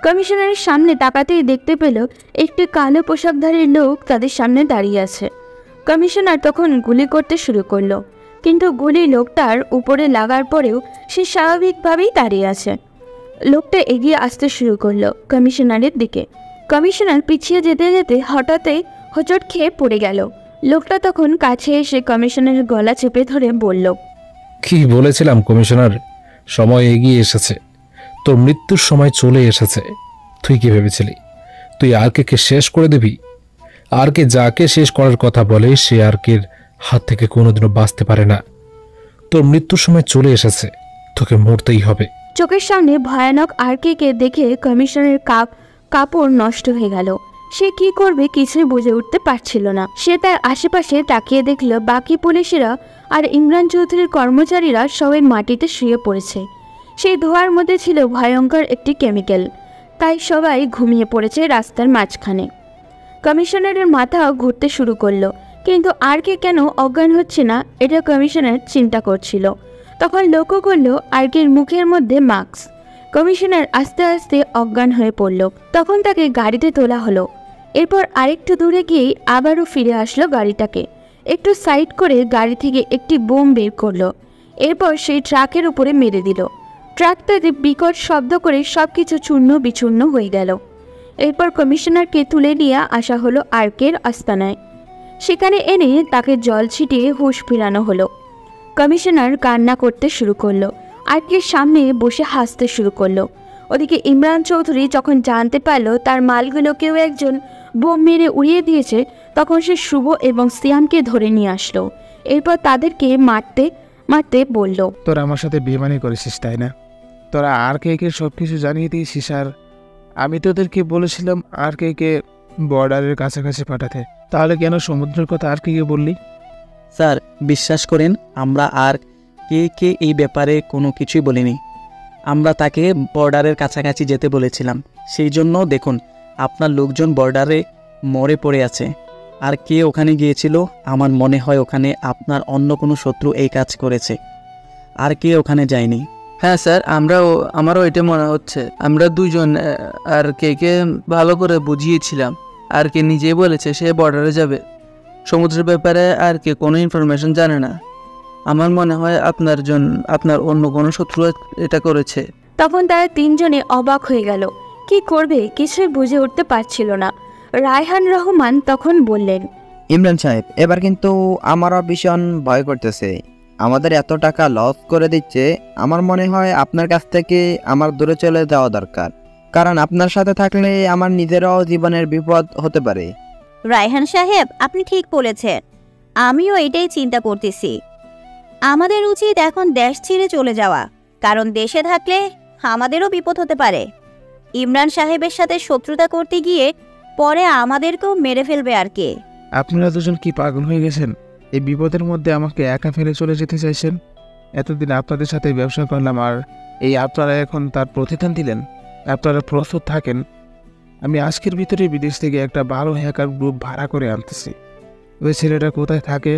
কমিশনারের সামনে তাকাতেই দেখতে পেল একটি কালো পোশাকধারী লোক তাদের সামনে দাঁড়িয়ে আছে। কমিশনার তখন গুলি করতে শুরু করলো, কিন্তু গুলি লোকটার উপরে লাগার পরেও সে স্বাভাবিকভাবেই দাঁড়িয়ে আছে। লোকটা এগিয়ে আসতে শুরু করলো কমিশনারের দিকে। কমিশনার পিছিয়ে যেতে যেতে হঠাৎই হোঁচট খেয়ে পড়ে গেল। লোকটা তখন কাছে এসে কমিশনারের গলা চেপে ধরে বলল, কি বলেছিলাম কমিশনার, সময় এগিয়ে এসেছে, তোর মৃত্যুর সময় চলে এসেছে। তুই কি ভেবেছিলি তুই আরকে শেষ করে দিবি? আরকে যাকে শেষ করার কথা বলে সে আরকের হাত থেকে কোনোদিনও বাঁচতে পারে না। তোর মৃত্যুর সময় চলে এসেছে, তোকে মরতেই হবে। চোখের সামনে ভয়ানক আরকে দেখে কমিশনারের কাপড় নষ্ট হয়ে গেল। সে কি করবে কিছুই বুঝে উঠতে পারছিল না। সে তার আশেপাশে তাকিয়ে দেখল বাকি পুলিশেরা আর ইমরান চৌধুরীর কর্মচারীরা সবাই মাটিতে শুয়ে পড়েছে। সেই ধোঁয়ার মধ্যে ছিল ভয়ঙ্কর একটি কেমিক্যাল, তাই সবাই ঘুমিয়ে পড়েছে রাস্তার মাঝখানে। কমিশনারের মাথা ঘুরতে শুরু করলো, কিন্তু আরকে কেন অজ্ঞান হচ্ছে না এটা কমিশনার চিন্তা করছিল। তখন লক্ষ্য করলো আরকের মুখের মধ্যে মাস্ক। কমিশনার আস্তে আস্তে অজ্ঞান হয়ে পড়ল। তখন তাকে গাড়িতে তোলা হলো। এরপর আরেকটু দূরে গিয়ে আবারও ফিরে আসলো গাড়িটাকে, একটু সাইড করে গাড়ি থেকে একটি বোম বের করলো। এরপর সেই ট্রাকের উপরে মেরে দিল। ট্রাকটাতে বিকট শব্দ করে সব কিছু চূর্ণ বিচূর্ণ হয়ে গেল। এরপর কমিশনারকে তুলে নিয়ে আসা হলো আর্কের আস্তানায়। সেখানে এনে তাকে জল ছিটিয়ে হুঁশ ফিরানো হলো। কমিশনার কান্না করতে শুরু করলো, আর্কের সামনে বসে হাসতে শুরু করলো। ওদিকে ইমরান চৌধুরী যখন জানতে পারলো তার মালগুলো কেউ একজন বোম মেরে উড়িয়ে দিয়েছে, তখন সে শুভ এবং সিয়ামকে ধরে নিয়ে আসলো। এরপর তাদেরকে মারতে মারতে বলল, তোরা আমার সাথে বেমানি করেছিস তাই না? তোরা আরকে সব কিছু জানিয়ে দিয়েছিস, আর আমি তোদেরকে বলেছিলাম আরকে বর্ডারের কাছাকাছি পাঠাতে, তাহলে কেন সমুদ্রের কথা আরকে বললি? স্যার বিশ্বাস করেন, আমরা আর কে এই ব্যাপারে কোনো কিছুই বলিনি। আমরা তাকে বর্ডারের কাছাকাছি যেতে বলেছিলাম, সেই জন্য দেখুন আপনার লোকজন বর্ডারে মরে পড়ে আছে। আর কে ওখানে গিয়েছিল? আমার মনে হয় ওখানে আপনার অন্য কোনো শত্রু এই কাজ করেছে, আর কে ওখানে যায়নি। হ্যাঁ স্যার, আমারও এটা মনে হচ্ছে। আমরা দুজন আর কে ভালো করে বুঝিয়েছিলাম, আর কে নিজেই বলেছে সে বর্ডারে যাবে। সমুদ্রের ব্যাপারে আর কে কোনো ইনফরমেশন জানে না। আমার মনে হয় আপনার অন্য কোনো শত্রু এটা করেছে। তখন তারা তিনজনে অবাক হয়ে গেল, কি করবে কিছুই বুঝে উঠতে পারছিল না। রায়হান রহমান তখন বললেন, ইমরান সাহেব, এবার কিন্তু আমারও ভীষণ ভয় করতেছে। আমাদের এত টাকা লস করে দিচ্ছে, আমার মনে হয় আপনার কাছ থেকে আমার দূরে চলে যাওয়া দরকার, কারণ আপনার সাথে থাকলে আমার নিজেরও জীবনের বিপদ হতে পারে। রায়হান সাহেব, আপনি ঠিক বলেছেন, আমিও এটাই চিন্তা করতেছি। আমাদের উচিত এখন দেশ ছেড়ে চলে যাওয়া, কারণ দেশে থাকলে আমাদেরও বিপদ হতে পারে। ইমরান সাহেবের সাথে শত্রুতা করতে গিয়ে পরে আমাদেরকেও মেরে ফেলবে আর কে। আপনারা দুজন কি পাগল হয়ে গেছেন? এই বিপদের মধ্যে আমাকে একা ফেলে চলে যেতে চাইছেন? এতদিন আপনাদের সাথে ব্যবসা করলাম, আর এই আপনারা এখন তার প্রতিদান দিলেন? আপনারা প্রস্তুত থাকেন, আমি আজকের ভিতরে বিদেশ থেকে একটা ভালো হ্যাকার গ্রুপ ভাড়া করে আনতেছি। ওই ছেলেটা কোথায় থাকে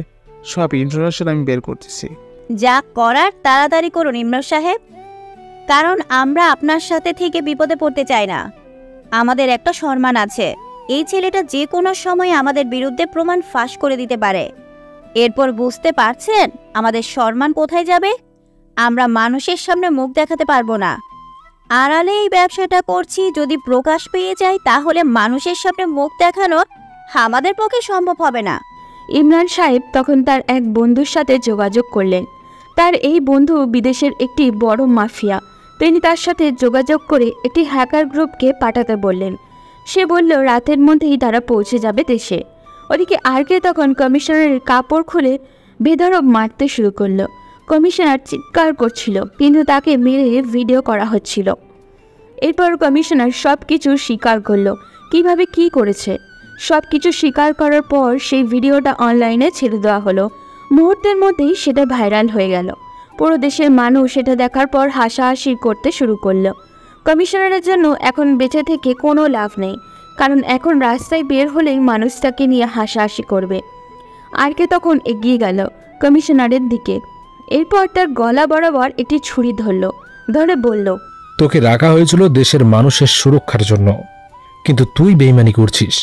সব ইনফরমেশন আমি বের করতেছি। যা করার তাড়াতাড়ি করুন ইমরান সাহেব, কারণ আমরা আপনার সাথে থেকে বিপদে পড়তে চাই না। আমাদের একটা সম্মান আছে, এই ছেলেটা যে কোনো সময় আমাদের বিরুদ্ধে প্রমাণ ফাঁস করে দিতে পারে। এরপর বুঝতে পারছেন আমাদের সম্মান কোথায় যাবে? আমরা মানুষের সামনে মুখ দেখাতে পারবো না। আড়ালে এই ব্যবসাটা করছি, যদি প্রকাশ পেয়ে যায় তাহলে মানুষের সামনে মুখ দেখানো আমাদের পক্ষে সম্ভব হবে না। ইমরান সাহেব তখন তার এক বন্ধুর সাথে যোগাযোগ করলেন। তার এই বন্ধু বিদেশের একটি বড় মাফিয়া, তিনি তার সাথে যোগাযোগ করে একটি হ্যাকার গ্রুপকে পাঠাতে বললেন। সে বলল রাতের মধ্যেই তারা পৌঁছে যাবে দেশে। ওদিকে আরকে তখন কমিশনারের কাপড় খুলে বেধড়ক মারতে শুরু করলো। কমিশনার চিৎকার করছিল, কিন্তু তাকে মেরে ভিডিও করা হচ্ছিল। এরপর কমিশনার সব কিছু স্বীকার করলো, কিভাবে কি করেছে। সব কিছু স্বীকার করার পর সেই ভিডিওটা অনলাইনে ছেড়ে দেওয়া হলো। মুহূর্তের মধ্যেই সেটা ভাইরাল হয়ে গেল। পুরো দেশের মানুষ সেটা দেখার পর হাসাহাসি করতে শুরু করলো। কমিশনারের জন্য এখন বেঁচে থেকে কোনো লাভ নেই, কারণ এখন রাস্তায় বের হলেই মানুষ তাকে নিয়ে হাসাহাসি করবে। আরকে তখন এগিয়ে গেল কমিশনারের দিকে। এরপর তার গলা বরাবর একটি ছুরি ধরে বলল, তোকে রাখা হয়েছিল দেশের মানুষের সুরক্ষার জন্য, কিন্তু তুই বেইমানি করছিস।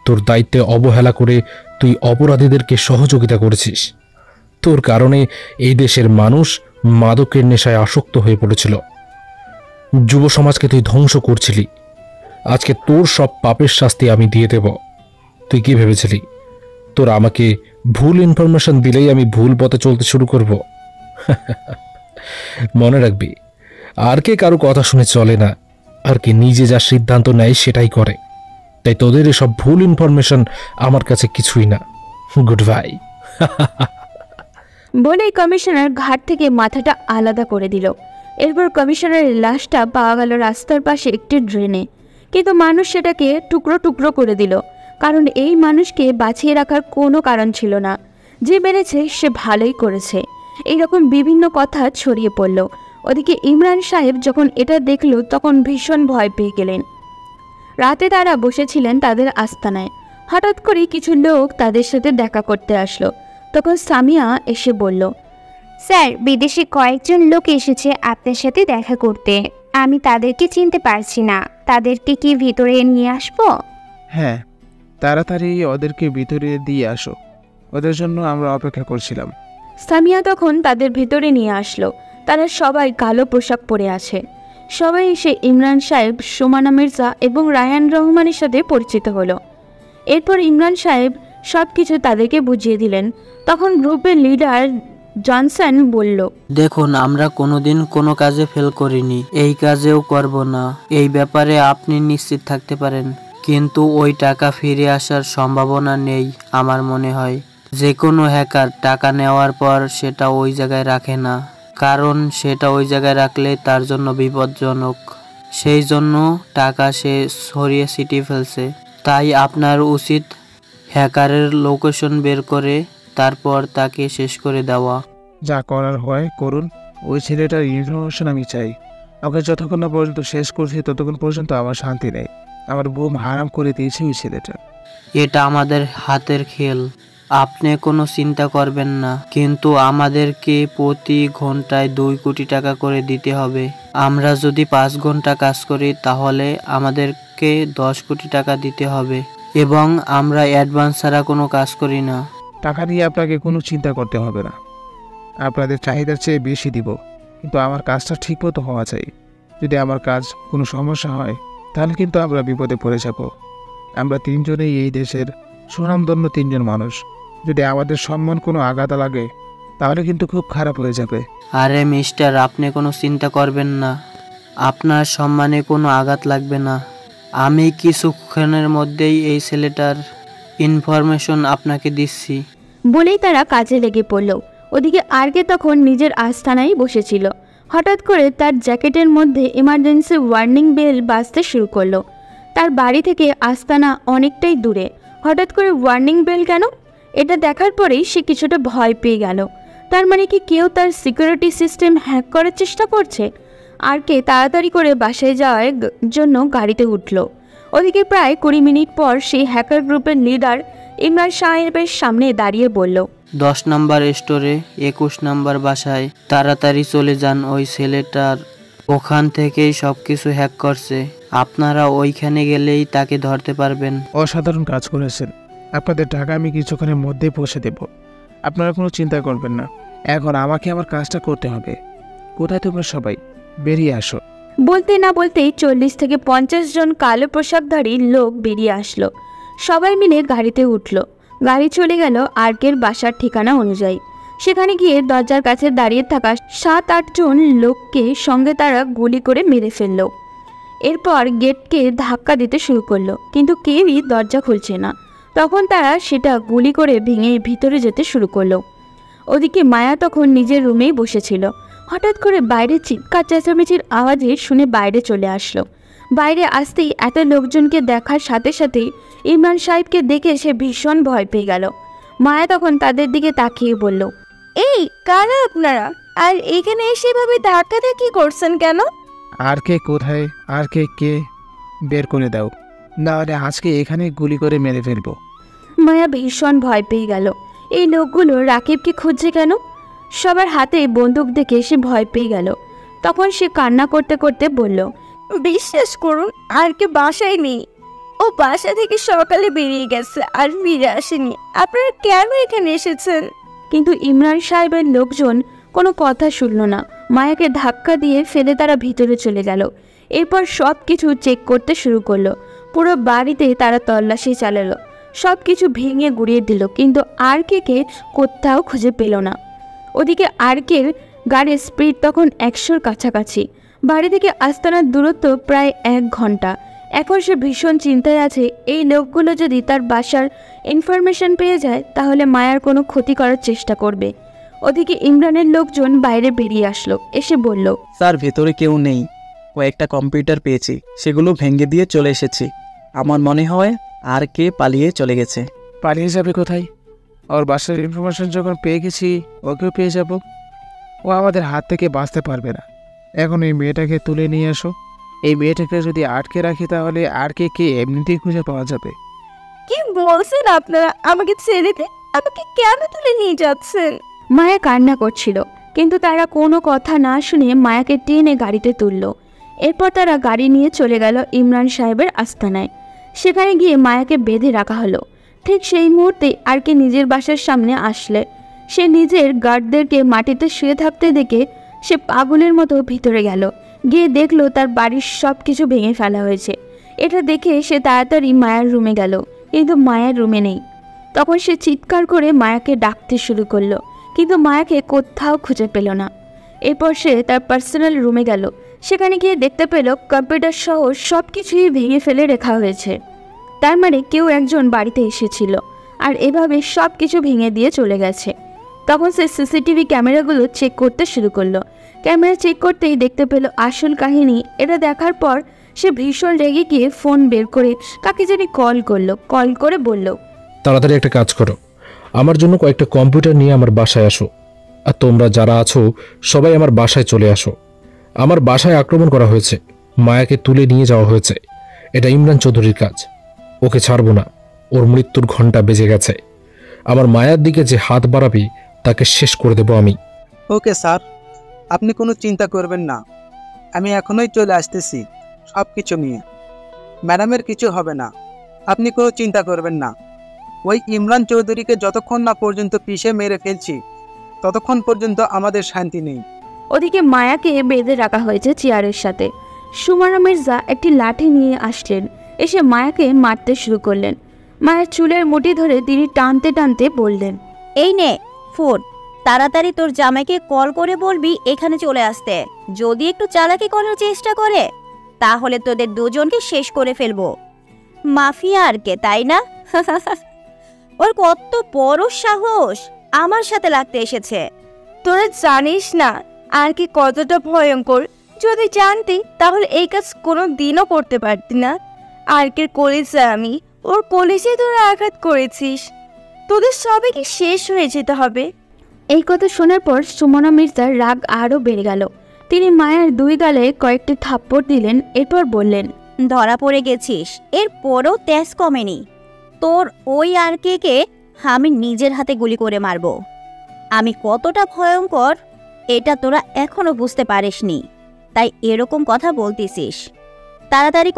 তোর দায়িত্বে অবহেলা করে তুই অপরাধীদেরকে সহযোগিতা করেছিস। তোর কারণে এই দেশের মানুষ মাদকের নেশায় আসক্ত হয়ে পড়েছিল। যুব সমাজকে তুই ধ্বংস করছিলি। আজকে তোর সব পাপের শাস্তি আমি দিয়ে দেব। তুই কি ভেবেছিলি তোর আমাকে ভুল ইনফরমেশন দিলেই আমি ভুল পথে চলতে শুরু করব? মনে রাখবি, আর কে কারো কথা শুনে চলে না, আর কে নিজে যা সিদ্ধান্ত নেয় সেটাই করে। তাই তোদের এসব ভুল ইনফরমেশন আমার কাছে কিছুই না। Good bye. বলেই কমিশনার ঘাট থেকে মাথাটা আলাদা করে দিল। এরপর কমিশনারের লাশটা পাওয়া গেল রাস্তার পাশে একটি ড্রেনে, কিন্তু মানুষ সেটাকে টুকরো টুকরো করে দিল, কারণ এই মানুষকে বাঁচিয়ে রাখার কোনো কারণ ছিল না। যে মেরেছে সে ভালোই করেছে, এইরকম বিভিন্ন কথা ছড়িয়ে পড়ল। ওদিকে ইমরান সাহেব যখন এটা দেখল তখন ভীষণ ভয় পেয়ে গেলেন। রাতে তারা বসেছিলেন তাদের আস্তানায়। হঠাৎ করে কিছু লোক তাদের সাথে দেখা করতে আসলো। তখন সামিয়া এসে বলল, স্যার, বিদেশে কয়েকজন লোক এসেছে আপনার সাথে দেখা করতে। আমি তাদেরকে চিনতে পারছি না, তাদেরকে কি ভিতরে নিয়ে আসবো? হ্যাঁ, তাড়াতাড়ি ওদেরকে ভিতরে দিয়ে আসো, ওদের জন্য আমরা অপেক্ষা করছিলাম। সামিয়া তখন তাদের ভেতরে নিয়ে আসলো। তারা সবাই কালো পোশাক পরে আছে। সবাই এসে ইমরান সাহেব, সুমানা মির্জা এবং রায়ান রহমানের সাথে পরিচিত হলো। এরপর ইমরান সাহেব সব কিছু তাদেরকে বুঝিয়ে দিলেন। তখন গ্রুপের লিডার জনসন বলল, দেখুন, আমরা কোনোদিন কোনো কাজে ফেল করিনি, এই কাজেও করব না, এই ব্যাপারে আপনি নিশ্চিত থাকতে পারেন। কিন্তু ওই টাকা ফিরে আসার সম্ভাবনা নেই আমার মনে হয়। যে কোনো হ্যাকার টাকা নেওয়ার পর সেটা ওই জায়গায় রাখে না, কারণ সেটা ওই জায়গায় রাখলে তার জন্য বিপজ্জনক। সেই জন্য টাকা সে ছড়িয়ে ছিটিয়ে ফেলছে। তাই আপনার উচিত হ্যাকারের লোকেশন বের করে তারপর তাকে শেষ করে দেওয়া। যা করার হয় করুন, ওই ছেলেটার ইনফরমেশন আমি চাই। ওকে যতক্ষণ না পর্যন্ত শেষ করছি ততক্ষণ পর্যন্ত আমার শান্তি নেই। আমার বুম হারাম করে দিয়েছে ওই ছেলেটা। এটা আমাদের হাতের খেল, আপনি কোনো চিন্তা করবেন না। কিন্তু আমাদেরকে প্রতি ঘন্টায় 2 কোটি টাকা করে দিতে হবে। আমরা যদি 5 ঘন্টা কাজ করি তাহলে আমাদেরকে 10 কোটি টাকা দিতে হবে, এবং আমরা অ্যাডভান্স ছাড়া কোনো কাজ করি না। টাকা নিয়ে আপনাকে কোনো চিন্তা করতে হবে না, আপনাদের চাহিদার চেয়ে বেশি দিব, কিন্তু আমার কাজটা ঠিকমতো হওয়া চাই। যদি আমার কাজ কোনো সমস্যা হয় তাহলে কিন্তু আমরা বিপদে পড়ে যাব। আমরা 3 জনেই এই দেশের সুনামধন্য 3 জন মানুষ। যদি আমাদের সম্মান কোনো আঘাত লাগে তাহলে কিন্তু খুব খারাপ হয়ে যাবে। আরে মিস্টার, আপনি কোনো চিন্তা করবেন না, আপনার সম্মানে কোনো আঘাত লাগবে না। আমি কিছুক্ষণের মধ্যেই এই ছেলেটার ইনফরমেশন আপনাকে দিচ্ছি। বলেই তারা কাজে লেগে পড়ল। ওদিকে আরকে তখন নিজের আস্তানায় বসেছিল। হঠাৎ করে তার জ্যাকেটের মধ্যে এমার্জেন্সি ওয়ার্নিং বেল বাজতে শুরু করলো। তার বাড়ি থেকে আস্তানা অনেকটাই দূরে। হঠাৎ করে ওয়ার্নিং বেল কেন? এটা দেখার পরেই সে কিছুটা ভয় পেয়ে গেল। তার মানে কি কেউ তার সিকিউরিটি সিস্টেম হ্যাক করার চেষ্টা করছে? আরকে তাড়াতাড়ি করে বাসায় যাওয়ার জন্য গাড়িতে উঠল। ওদিকে প্রায় 20 মিনিট পর সেই হ্যাকার গ্রুপের লিডার ইমরান সাহেবের সামনে দাঁড়িয়ে বলল, 10 নম্বর স্টোরে 21 নম্বর বাসায় তাড়াতাড়ি চলে যান। ওই ছেলেটার ওখান থেকেই সব কিছু হ্যাক করছে। আপনারা ওইখানে গেলেই তাকে ধরতে পারবেন। অসাধারণ কাজ করেছেন। আপনাদের টাকা আমি কিছুক্ষণের মধ্যেই পৌঁছে দেব, আপনারা কোনো চিন্তা করবেন না। এখন আমাকে আমার কাজটা করতে হবে। কোথায় তোমরা সবাই? বেরিয়ে আসো। বলতে না বলতেই 40 থেকে 50 জন কালো পোশাকধারী লোক বেরিয়ে আসলো। সবাই মিলে গাড়িতে উঠল। গাড়ি চলে গেল আর্কের বাসার ঠিকানা অনুযায়ী। সেখানে গিয়ে দরজার কাছে দাঁড়িয়ে থাকা 7-8 জন লোককে সঙ্গে তারা গুলি করে মেরে ফেলল। এরপর গেটকে ধাক্কা দিতে শুরু করলো, কিন্তু কেউই দরজা খুলছে না। তখন তারা সেটা গুলি করে ভেঙে ভিতরে যেতে শুরু করলো। ওদিকে মায়া তখন নিজের রুমেই বসেছিল। হঠাৎ করে বাইরে চিৎকার চেঁচামেচির আওয়াজে শুনে বাইরে চলে আসলো। বাইরে আসতেই এত লোকজনকে দেখার সাথে সাথেই ইমরান সাহেবকে দেখে সে ভীষণ ভয় পেয়ে গেল। মায়া তখন তাদের দিকে তাকিয়ে বলল, এই কারা আপনারা, আর এখানে এসে এভাবে ধাক্কাধাক্কি করছেন কেন? আর কে কোথায়, আর কে বের করে দাও, না হলে আজকে এখানে গুলি করে মেরে ফেলবো। মায়া ভীষণ ভয় পেয়ে গেল। এই লোকগুলো রাকিবকে খুঁজছে কেন? সবার হাতে বন্দুক দেখে সে ভয় পেয়ে গেল। তখন সে কান্না করতে করতে বলল, বিশ্বাস করুন, আর কে বাসায় নেই। ও বাসা থেকে সকালে বেরিয়ে গেছে আর ফিরে আসেনি। আপনারা কেন এখানে এসেছেন? কিন্তু ইমরান সাহেবের লোকজন কোনো কথা শুনল না। মায়াকে ধাক্কা দিয়ে ফেলে তারা ভিতরে চলে গেল। এরপর সব কিছু চেক করতে শুরু করলো। পুরো বাড়িতে তারা তল্লাশি চালালো, সব কিছু ভেঙে গুড়িয়ে দিল, কিন্তু আর কে কোথাও খুঁজে পেল না। ওদিকে আরকের গাড়ির স্পিড তখন 100-র কাছাকাছি। বাড়ি থেকে আস্তানার দূরত্ব প্রায় 1 ঘন্টা। এখন সে ভীষণ চিন্তায় আছে, এই লোকগুলো যদি তার বাসার ইনফরমেশন পেয়ে যায় তাহলে মায়ার কোনো ক্ষতি করার চেষ্টা করবে। ওদিকে ইমরানের লোকজন বাইরে বেরিয়ে আসলো, এসে বলল, স্যার ভেতরে কেউ নেই, কয়েকটা কম্পিউটার পেয়েছি, সেগুলো ভেঙে দিয়ে চলে এসেছি। আমার মনে হয় আর কে পালিয়ে চলে গেছে। পালিয়ে যাবে কোথায়? ওর বাসার ইনফরমেশন যখন পেয়ে গেছি, ওকেও পেয়ে যাব। ও আমাদের হাত থেকে বাঁচতে পারবে না। এখন এই মেয়েটাকে তুলে নিয়ে আসো। এই মেয়েটাকে যদি আটকে রাখি তাহলে আর কে এমনিতেই খুঁজে পাওয়া যাবে। কি বলছেন আপনারা? আমাকে ছেড়ে দে, আমাকে কেন তুলে নিয়ে যাচ্ছেন? মায়া কান্না করছিল, কিন্তু তারা কোনো কথা না শুনে মায়াকে টেনে গাড়িতে তুলল। এরপর তারা গাড়ি নিয়ে চলে গেল ইমরান সাহেবের আস্তানায়। সেখানে গিয়ে মায়াকে বেঁধে রাখা হলো। ঠিক সেই মুহূর্তে আর কে নিজের বাসার সামনে আসলে সে নিজের গার্ডদেরকে মাটিতে শুয়ে থাকতে দেখে সে পাগলের মতো ভিতরে গেল। গিয়ে দেখলো তার বাড়ির সব কিছু ভেঙে ফেলা হয়েছে। এটা দেখে সে তাড়াতাড়ি মায়ার রুমে গেল, কিন্তু মায়ার রুমে নেই। তখন সে চিৎকার করে মায়াকে ডাকতে শুরু করলো, কিন্তু মায়াকে কোথাও খুঁজে পেল না। এরপর সে তার পার্সোনাল রুমে গেল। সেখানে গিয়ে দেখতে পেল কম্পিউটার সহ সব কিছুই ভেঙে ফেলে রাখা হয়েছে। তার মানে কেউ একজন বাড়িতে এসেছিল আর এভাবে সব কিছু ভেঙে দিয়ে চলে গেছে। তখন সে সিসিটিভি ক্যামেরাগুলো চেক করতে শুরু করলো। ক্যামেরা চেক করতেই দেখতে পেল আসল কাহিনী। এটা দেখার পর সে ভীষণ রেগে গিয়ে ফোন বের করে কাকে জানি কল করলো। কল করে বলল, তাড়াতাড়ি একটা কাজ করো, আমার জন্য কয়েকটা কম্পিউটার নিয়ে আমার বাসায় আসো, আর তোমরা যারা আছো সবাই আমার বাসায় চলে আসো। আমার বাসায় আক্রমণ করা হয়েছে, মায়াকে তুলে নিয়ে যাওয়া হয়েছে। এটা ইমরান চৌধুরীর কাজ, ওকে ছাড়বো না। ওর মৃত্যুর ঘণ্টা বেজে গেছে। আমার মায়ার দিকে যে হাত বাড়াবে তাকে শেষ করে দেব আমি। ওকে স্যার, আপনি কোনো চিন্তা করবেন না, আমি এখনই চলে আসতেছি সব কিছু নিয়ে। ম্যাডামের কিছু হবে না, আপনি কোনো চিন্তা করবেন না। ওই ইমরান চৌধুরীকে যতক্ষণ না পর্যন্ত পিষে মেরে ফেলছি ততক্ষণ পর্যন্ত আমাদের শান্তি নেই। ওদিকে মায়াকে বেঁধে রাখা হয়েছে চেয়ারের সাথে। সুমানা মির্জা একটি লাঠি নিয়ে আসলেন, এসে মায়াকে মারতে শুরু করলেন। মায়ের চুলের মুঠি ধরে তিনি টানতে টানতে বললেন, এই নে ফোন, তাড়াতাড়ি তোর জামাইকে কল করে বলবি এখানে চলে আসতে। যদি একটু চালাকি করার চেষ্টা করে তাহলে তোদের দুজনকে শেষ করে ফেলবো। মাফিয়া আর কে, তাই না? ওর কত বড় সাহস আমার সাথে লাগতে এসেছে। তোরা জানিস না আর কি কতটা ভয়ঙ্কর। যদি জানতি তাহলে এই কাজ কোনো দিনও করতে পারতি না। আরকের কলেজে আমি, ওর কলেজে তোরা আঘাত করেছিস। তোদের সবাইকে শেষ হয়ে যেতে হবে। এই কথা শোনার পর সুমনা মির্জার রাগ আরও বেড়ে গেল। তিনি মায়ের 2 গালে কয়েকটি থাপ্পড় দিলেন। এরপর বললেন, ধরা পড়ে গেছিস, এরপরও তেজ কমেনি। তোর ওই আর কে আমি নিজের হাতে গুলি করে মারব। আমি কতটা ভয়ঙ্কর এটা তোরা এখনো বুঝতে পারিসনি, তাই এরকম কথা বলতেছিস। তাড়াতাড়ি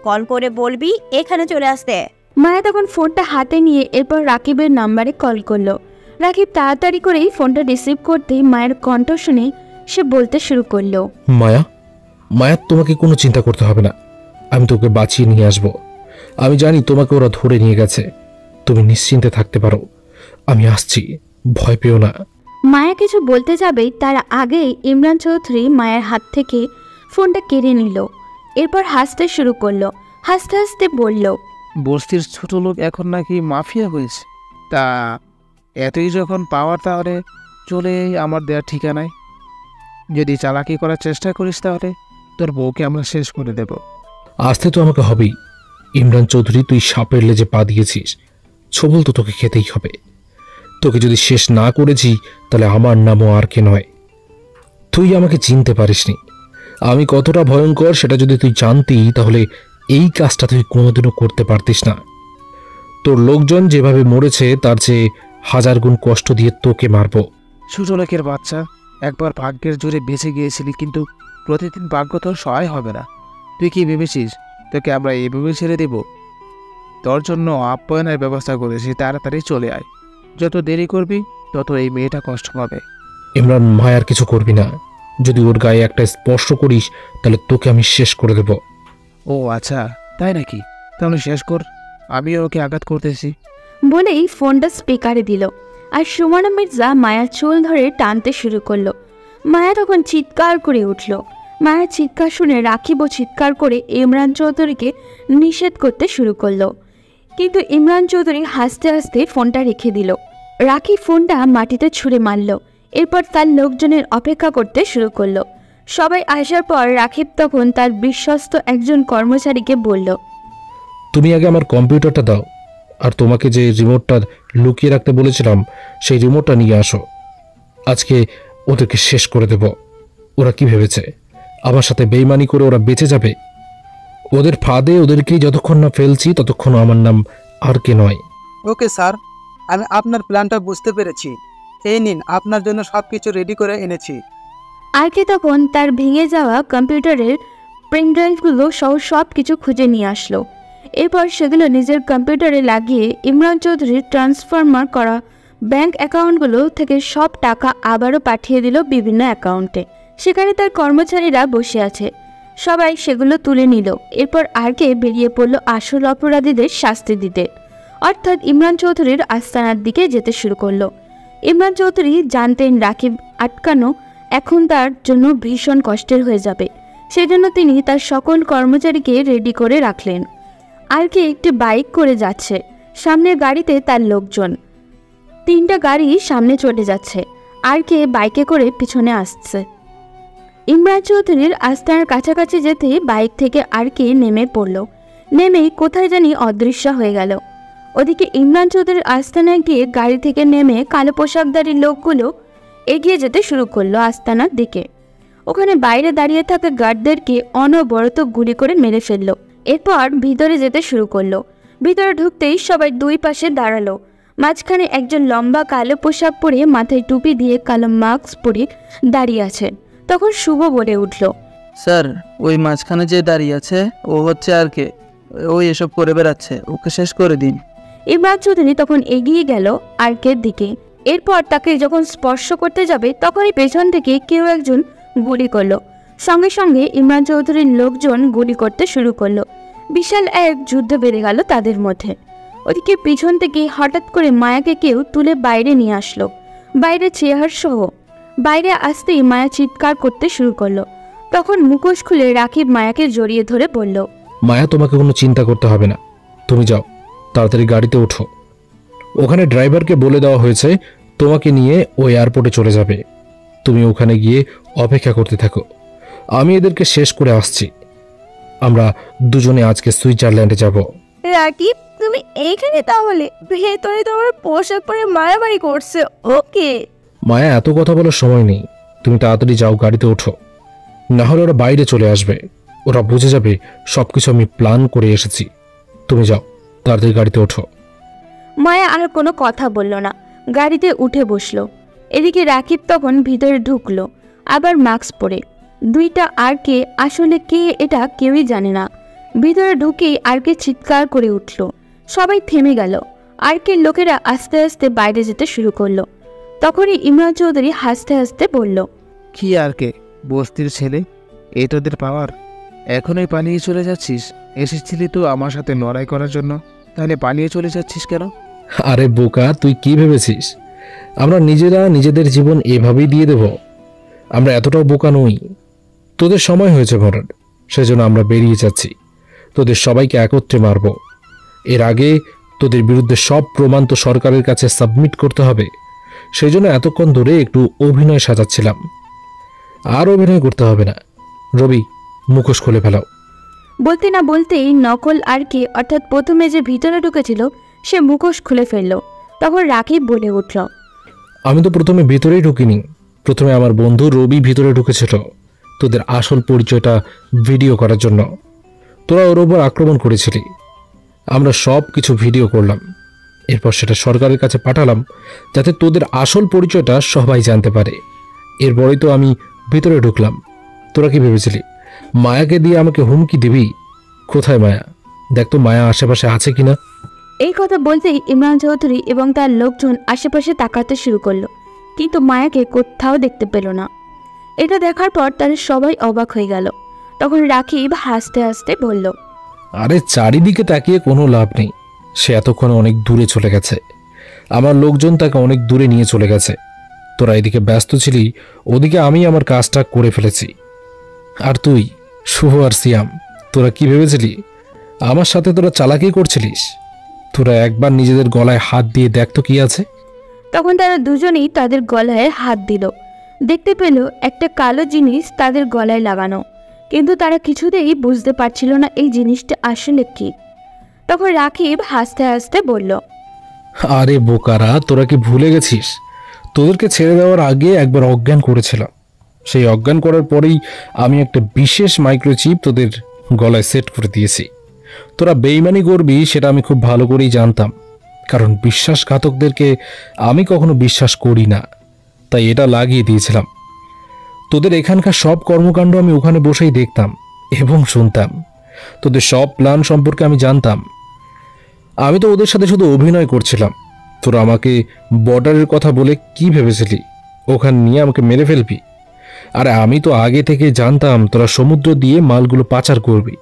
কল করে বলবি এখানে চলে আসতে। মায়া তখন ফোনটা হাতে নিয়ে এরপর রাকিবের নাম্বারে কল করলো। রাকিব তাড়াতাড়ি করেই ফোনটা রিসিভ করতেই মায়ের কণ্ঠ শুনে সে বলতে শুরু করলো, মায়া তোমাকে কোনো চিন্তা করতে হবে না, আমি তোকে বাঁচিয়ে নিয়ে আসব। আমি জানি তোমাকে ওরা ধরে নিয়ে গেছে, তুমি নিশ্চিন্তে থাকতে পারো, আমি আসছি, ভয় পেও না। মায়া কিছু বলতে যাবেই তার আগেই ইমরান চৌধুরী মায়ের হাত থেকে ফোনটা কেড়ে নিল। এরপর হাসতে শুরু করলো। হাসতে হাসতে বলল, বস্তির ছোট লোক এখন নাকি মাফিয়া হয়েছে। তা এতই যখন পাওয়ার তাহলে চলে আমার দেওয়ার ঠিকানায়। যদি চালাকি করার চেষ্টা করিস তাহলে তোর বউকে আমরা শেষ করে দেব। আসতে তো আমাকে হবেই। ইমরান চৌধুরী, তুই সাপের লেজে পা দিয়েছিস, ছবল তো তোকে খেতেই হবে। তোকে যদি শেষ না করেছি তাহলে আমার নামও আর কে নয়। তুই আমাকে চিনতে পারিসনি। আমি কতটা ভয়ঙ্কর সেটা যদি তুই জানতি তাহলে এই কাজটা তুই কোনোদিনও করতে পারতিস না। তোর লোকজন যেভাবে মরেছে তার চেয়ে 1000 গুণ কষ্ট দিয়ে তোকে মারব। ছোট লোকের বাচ্চা, একবার ভাগ্যের জোরে বেঁচে গিয়েছিলি, কিন্তু প্রতিদিন ভাগ্য তোর সহায় হবে না। তুই কি ভেবেছিস তোকে আমরা এইভাবে ছেড়ে দেব? তোর জন্য আপ্যায়নের ব্যবস্থা করেছি, তাড়াতাড়ি চলে আয়। যত দেরি করবি তত এই মেয়েটা কষ্ট পাবে। ইমরান, মায়ার কিছু করবি না। যদি ওর গায়ে একটা স্পর্শ করিস তাহলে তোকে আমি শেষ করে দেব। ও আচ্ছা, তাই নাকি? তাহলে শেষ কর, আমিও ওকে আঘাত করতেছি। বলেই ফোনটা স্পিকারে দিল। আর সুমনা মির্জা মায়ার চুল ধরে টানতে শুরু করলো। মায়া তখন চিৎকার করে উঠল। মায়ের চিৎকার শুনে রাকিবও চিৎকার করে ইমরান চৌধুরীকে নিষেধ করতে শুরু করলো। কিন্তু ইমরান চৌধুরী হাসতে হাসতে ফোনটা রেখে দিল। রাকিব ফোনটা মাটিতে ছুঁড়ে মারল। এরপর তার লোকজনের অপেক্ষা করতে শুরু করলো। সবাই আসার পর রাকিব তখন তার বিশ্বস্ত একজন কর্মচারীকে বলল, তুমি আগে আমার কম্পিউটারটা দাও, আর তোমাকে যে রিমোটটা লুকিয়ে রাখতে বলেছিলাম সেই রিমোটটা নিয়ে আসো। আজকে ওদেরকে শেষ করে দেব। ওরা কি ভেবেছে আমার সাথে বেইমানি করে ওরা বেঁচে যাবে? ওদের ফাঁদে ওদেরকে যতক্ষণ না ফেলছি ততক্ষণ আমার নাম আর কে নয়। ওকে স্যার, আমি আপনার প্ল্যানটা বুঝতে পেরেছি। এই নিন, আপনার জন্য সব কিছু রেডি করে এনেছি। আর কে তখন তার ভেঙে যাওয়া কম্পিউটারের প্রিন্ট ড্রাইভগুলো সহ সব কিছু খুঁজে নিয়ে আসলো। এরপর সেগুলো নিজের কম্পিউটারে লাগিয়ে ইমরান চৌধুরীর ট্রান্সফার করা ব্যাংক অ্যাকাউন্টগুলো থেকে সব টাকা আবারও পাঠিয়ে দিল বিভিন্ন অ্যাকাউন্টে। সেখানে তার কর্মচারীরা বসে আছে। সবাই সেগুলো তুলে নিল। এরপর আর কে বেরিয়ে পড়ল আসল অপরাধীদের শাস্তি দিতে, অর্থাৎ ইমরান চৌধুরীর আস্তানার দিকে যেতে শুরু করলো। ইমরান চৌধুরী জানতেন রাকিব আটকানো এখন তার জন্য ভীষণ কষ্টের হয়ে যাবে। সেজন্য তিনি তার সকল কর্মচারীকে রেডি করে রাখলেন। আর কে একটি বাইক করে যাচ্ছে, সামনের গাড়িতে তার লোকজন। 3টা গাড়ি সামনে চলে যাচ্ছে, আর কে বাইকে করে পিছনে আসছে। ইমরান চৌধুরীর আস্তানার কাছাকাছি যেতে বাইক থেকে আর কে নেমে পড়ল। নেমেই কোথায় জানি অদৃশ্য হয়ে গেল। ওদিকে ইমরান চৌধুরীর আস্তানায় গিয়ে গাড়ি থেকে নেমে কালো পোশাকধারী লোকগুলো এগিয়ে যেতে শুরু করলো আস্তানার দিকে। ওখানে বাইরে দাঁড়িয়ে থাকা গার্ডদেরকে অনবরত গুলি করে মেরে ফেললো। এরপর ভিতরে যেতে শুরু করলো। ভিতরে ঢুকতেই সবাই দুই পাশে দাঁড়ালো। মাঝখানে একজন লম্বা কালো পোশাক পরে মাথায় টুপি দিয়ে কালো মাস্ক পরে দাঁড়িয়ে আছে। তখন শুভ বলে উঠল, স্যার, ওই মাঝখানে যে দাঁড়িয়ে আছে ও হচ্ছে আর কে। ওই এসব করে বেড়াচ্ছে, ওকে শেষ করে দিন। ইমরান চৌধুরী তখন এগিয়ে গেল আরকের দিকে। এরপর তাকে যখন স্পর্শ করতে যাবে তখনই পেছন থেকে কেউ একজন গুলি করলো। সঙ্গে সঙ্গে ইমরান চৌধুরীর লোকজন গুলি করতে শুরু করলো। বিশাল এক যুদ্ধ বেড়ে গেল তাদের মধ্যে। ওদিকে পিছন থেকে হঠাৎ করে মায়াকে কেউ তুলে বাইরে নিয়ে আসলো, বাইরে চেয়ার সহ। বাইরে আসতেই মায়া চিৎকার করতে শুরু করলো। তখন মুখোশ খুলে রাকিব মায়াকে জড়িয়ে ধরে বলল, মায়া, তোমাকে কোনো চিন্তা করতে হবে না। তুমি যাও, তাড়াতাড়ি গাড়িতে ওঠো। ওখানে ড্রাইভারকে বলে দেওয়া হয়েছে তোমাকে নিয়ে ওই এয়ারপোর্টে চলে যাবে। তুমি ওখানে গিয়ে অপেক্ষা করতে থাকো, আমি এদেরকে শেষ করে আসছি। আমরা দুজনে আজকে সুইজারল্যান্ডে যাব। রাকিব, তুমি এইখানে? তাহলে ভেতরে তোমার পোশাক পরে মারামারি করছে। ওকে মায়া, এত কথা বলার সময় নেই। তুমি তাড়াতাড়ি যাও, গাড়িতে ওঠো, না হলে ওরা বাইরে চলে আসবে। ওরা বুঝে যাবে সবকিছু আমি প্ল্যান করে এসেছি। তুমি যাও, তাড়াতাড়ি গাড়িতে ওঠো। মায়া আর কোনো কথা বলল না, গাড়িতে উঠে বসলো। এদিকে রাকিব তখন ভিতরে ঢুকলো, আবার মাস্ক পরে। দুইটা আর কে আসলে কে এটা কেউই জানে না। ভিতরে ঢুকেই আর কে চিৎকার করে উঠল। সবাই থেমে গেল। আর কে লোকেরা আস্তে আস্তে বাইরে যেতে শুরু করলো। তখনই ইমরান চৌধুরী হাসতে হাসতে বলল, কি আর কে, বস্তির ছেলে, এই তোদের পাওয়ার? এখনই পালিয়ে চলে যাচ্ছিস? এসেছিলি তো আমার সাথে লড়াই করার জন্য, তাহলে পালিয়ে চলে যাচ্ছিস কেন? আরে বোকা, তুই কি ভেবেছিস আমরা নিজেরা নিজেদের জীবন এভাবেই দিয়ে দেব? আমরা এতটাও বোকা নই। তোদের সময় হয়েছে মরার, সেজন্য আমরা বেরিয়ে যাচ্ছি। তোদের সবাইকে একত্রে মারব। এর আগে তোদের বিরুদ্ধে সব প্রমাণ তো সরকারের কাছে সাবমিট করতে হবে। সেই জন্য এতক্ষণ ধরে একটু অভিনয় সাজাচ্ছিলাম। আর অভিনয় করতে হবে না। রবি, মুখোশ খুলে ফেলাও। বলতে না বলতেই নকল আরকে অর্থাৎ প্রথমে যে ভিতরে ঢুকেছিল সে মুখোশ খুলে ফেলল। তখন রাকিব বলে উঠল, আমি তো প্রথমে ভিতরেই ঢুকিনি। প্রথমে আমার বন্ধু রবি ভিতরে ঢুকেছিল তোদের আসল পরিচয়টা ভিডিও করার জন্য। তোরা ওর ওপর আক্রমণ করেছিলি, আমরা সব কিছু ভিডিও করলাম। এরপর সেটা সরকারের কাছে পাঠালাম যাতে তোদের আসল পরিচয়টা সবাই জানতে পারে। এরপরেই তো আমি ভিতরে ঢুকলাম। তোরা কি ভেবেছিলি মায়াকে দিয়ে আমাকে হুমকি দিবি? কোথায় মায়া? দেখ তো মায়া আশেপাশে আছে কিনা। এই কথা বলতেই ইমরান চৌধুরী এবং তার লোকজন আশেপাশে তাকাতে শুরু করলো, কিন্তু মায়াকে কোথাও দেখতে পেল না। এটা দেখার পর তারা সবাই অবাক হয়ে গেল। তখন রাকিব হাসতে হাসতে বলল, আরে চারিদিকে তাকিয়ে কোনো লাভ নেই। সে এতক্ষণ অনেক দূরে চলে গেছে। আমার লোকজন তাকে অনেক দূরে নিয়ে চলে গেছে। তোরা এদিকে ব্যস্ত ছিলি, ওদিকে আমি আমার কাজটা করে ফেলেছি। আর তুই, শুভ আর সিয়াম, তোরা কি ভেবেছিলি আমার সাথে তোরা চালাকি করছিলিস? তোরা একবার নিজেদের গলায় হাত দিয়ে দেখ তো কি আছে। তখন তারা দুজনেই তাদের গলায় হাত দিল। দেখতে পেল একটা কালো জিনিস তাদের গলায় লাগানো, কিন্তু তারা কিছুতেই বুঝতে পারছিল না এই জিনিসটা আসলে কি। তখন রাকিব হাসতে হাসতে বলল, আরে বোকারা, তোরা কি ভুলে গেছিস? তোদেরকে ছেড়ে দেওয়ার আগে একবার অজ্ঞান করেছিলাম। সেই অজ্ঞান করার পরেই আমি একটা বিশেষ মাইক্রোচিপ তোদের গলায় সেট করে দিয়েছি। তোরা বেইমানি করবি সেটা আমি খুব ভালো করেই জানতাম, কারণ বিশ্বাসঘাতকদেরকে আমি কখনো বিশ্বাস করি না। তাই এটা লাগিয়ে দিয়েছিলাম। তোদের এখানকার সব কর্মকাণ্ড আমি ওখানে বসেই দেখতাম এবং শুনতাম। তোদের সব প্ল্যান সম্পর্কে আমি জানতাম। আমি তো ওদের সাথে শুধু অভিনয় করছিলাম। তোরা আমাকে বর্ডারের কথা বলে কি ভেবেছিলি ওখানে নিয়ে আমাকে মেরে ফেলবি? আরে আমি তো আগে থেকে জানতাম তোরা সমুদ্র দিয়ে মালগুলো পাচার করবি।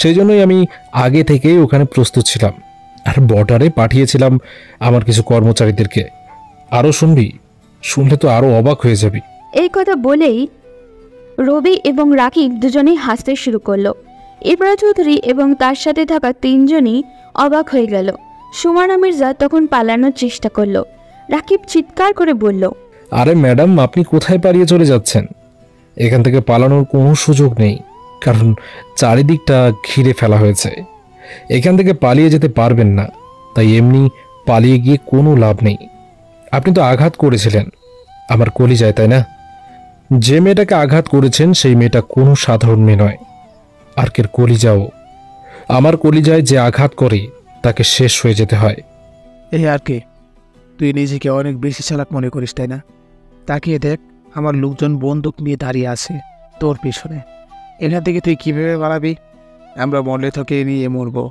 সেই জন্যই আমি আগে থেকেই ওখানে প্রস্তুত ছিলাম আর বর্ডারে পাঠিয়েছিলাম আমার কিছু কর্মচারীদেরকে। আরও শুনবি? শুনলে তো আরও অবাক হয়ে যাবি। এই কথা বলেই রবি এবং রাকিব দুজনেই হাসতে শুরু করলো। ইমরান চৌধুরী এবং তার সাথে থাকা তিনজনই অবাক হয়ে গেল। সুমানা মির্জা তখন পালানোর চেষ্টা করলো। রাকিব চিৎকার করে বলল, আরে ম্যাডাম, আপনি কোথায় পালিয়ে চলে যাচ্ছেন? এখান থেকে পালানোর কোনো সুযোগ নেই, কারণ চারিদিকটা ঘিরে ফেলা হয়েছে। এখান থেকে পালিয়ে যেতে পারবেন না, তাই এমনি পালিয়ে গিয়ে কোনো লাভ নেই। আপনি তো আঘাত করেছিলেন আমার কলিজায়, তাই না? যে মেয়েটাকে আঘাত করেছেন সেই মেয়েটা কোনো সাধারণ মেয়ে নয়। আর্কের কলিজাও। আমার কলিজায় যে আঘাত করে তাকে শেষ হয়ে যেতে হয়। এই আর কে, তুই নিজেকে অনেক বেশি চালাক মনে করিস, তাই না? তাকিয়ে দেখ, আমার লোকজন বন্দুক নিয়ে দাঁড়িয়ে আছে তোর পিছনে। এখান থেকে তুই কীভাবে পালাবি? আমরা মরলে তোকে নিয়ে মরবো।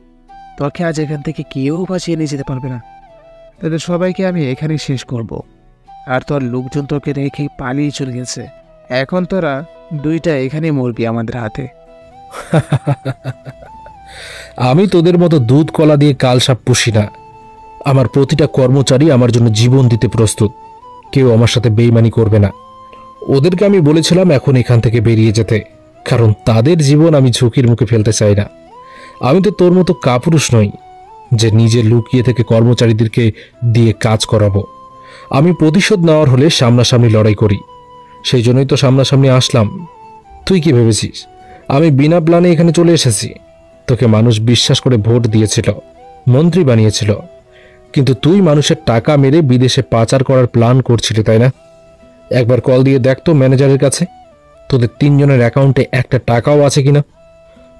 তোকে আজ এখান থেকে কেউ বাঁচিয়ে নিয়ে যেতে পারবে না। তাদের সবাইকে আমি এখানেই শেষ করব। আর তোর লোকজন তোকে রেখে পালিয়ে চলে গেছে। এখন তোরা দুইটা এখানেই মরবি আমাদের হাতে। আমি তোদের মতো দুধ কলা দিয়ে কালসাপ পুষি না। আমার প্রতিটা কর্মচারী আমার জন্য জীবন দিতে প্রস্তুত। কেউ আমার সাথে বেইমানি করবে না। ওদেরকে আমি বলেছিলাম এখন এখান থেকে বেরিয়ে যেতে, কারণ তাদের জীবন আমি ঝুঁকির মুখে ফেলতে চাই না। আমি তো তোর মতো কাপুরুষ নই যে নিজে লুকিয়ে থেকে কর্মচারীদেরকে দিয়ে কাজ করাবো। আমি প্রতিশোধ নেওয়ার হলে সামনাসামনি লড়াই করি। সেই জন্যই তো সামনাসামনি আসলাম। তুই কি ভেবেছিস আমি বিনা প্ল্যানে এখানে চলে এসেছি? তোকে মানুষ বিশ্বাস করে ভোট দিয়েছিল, মন্ত্রী বানিয়েছিল, কিন্তু তুই মানুষের টাকা মেরে বিদেশে পাচার করার প্ল্যান করছিলি, তাই না? একবার কল দিয়ে দেখ তো ম্যানেজারের কাছে তোদের তিনজনের অ্যাকাউন্টে একটা টাকাও আছে কিনা।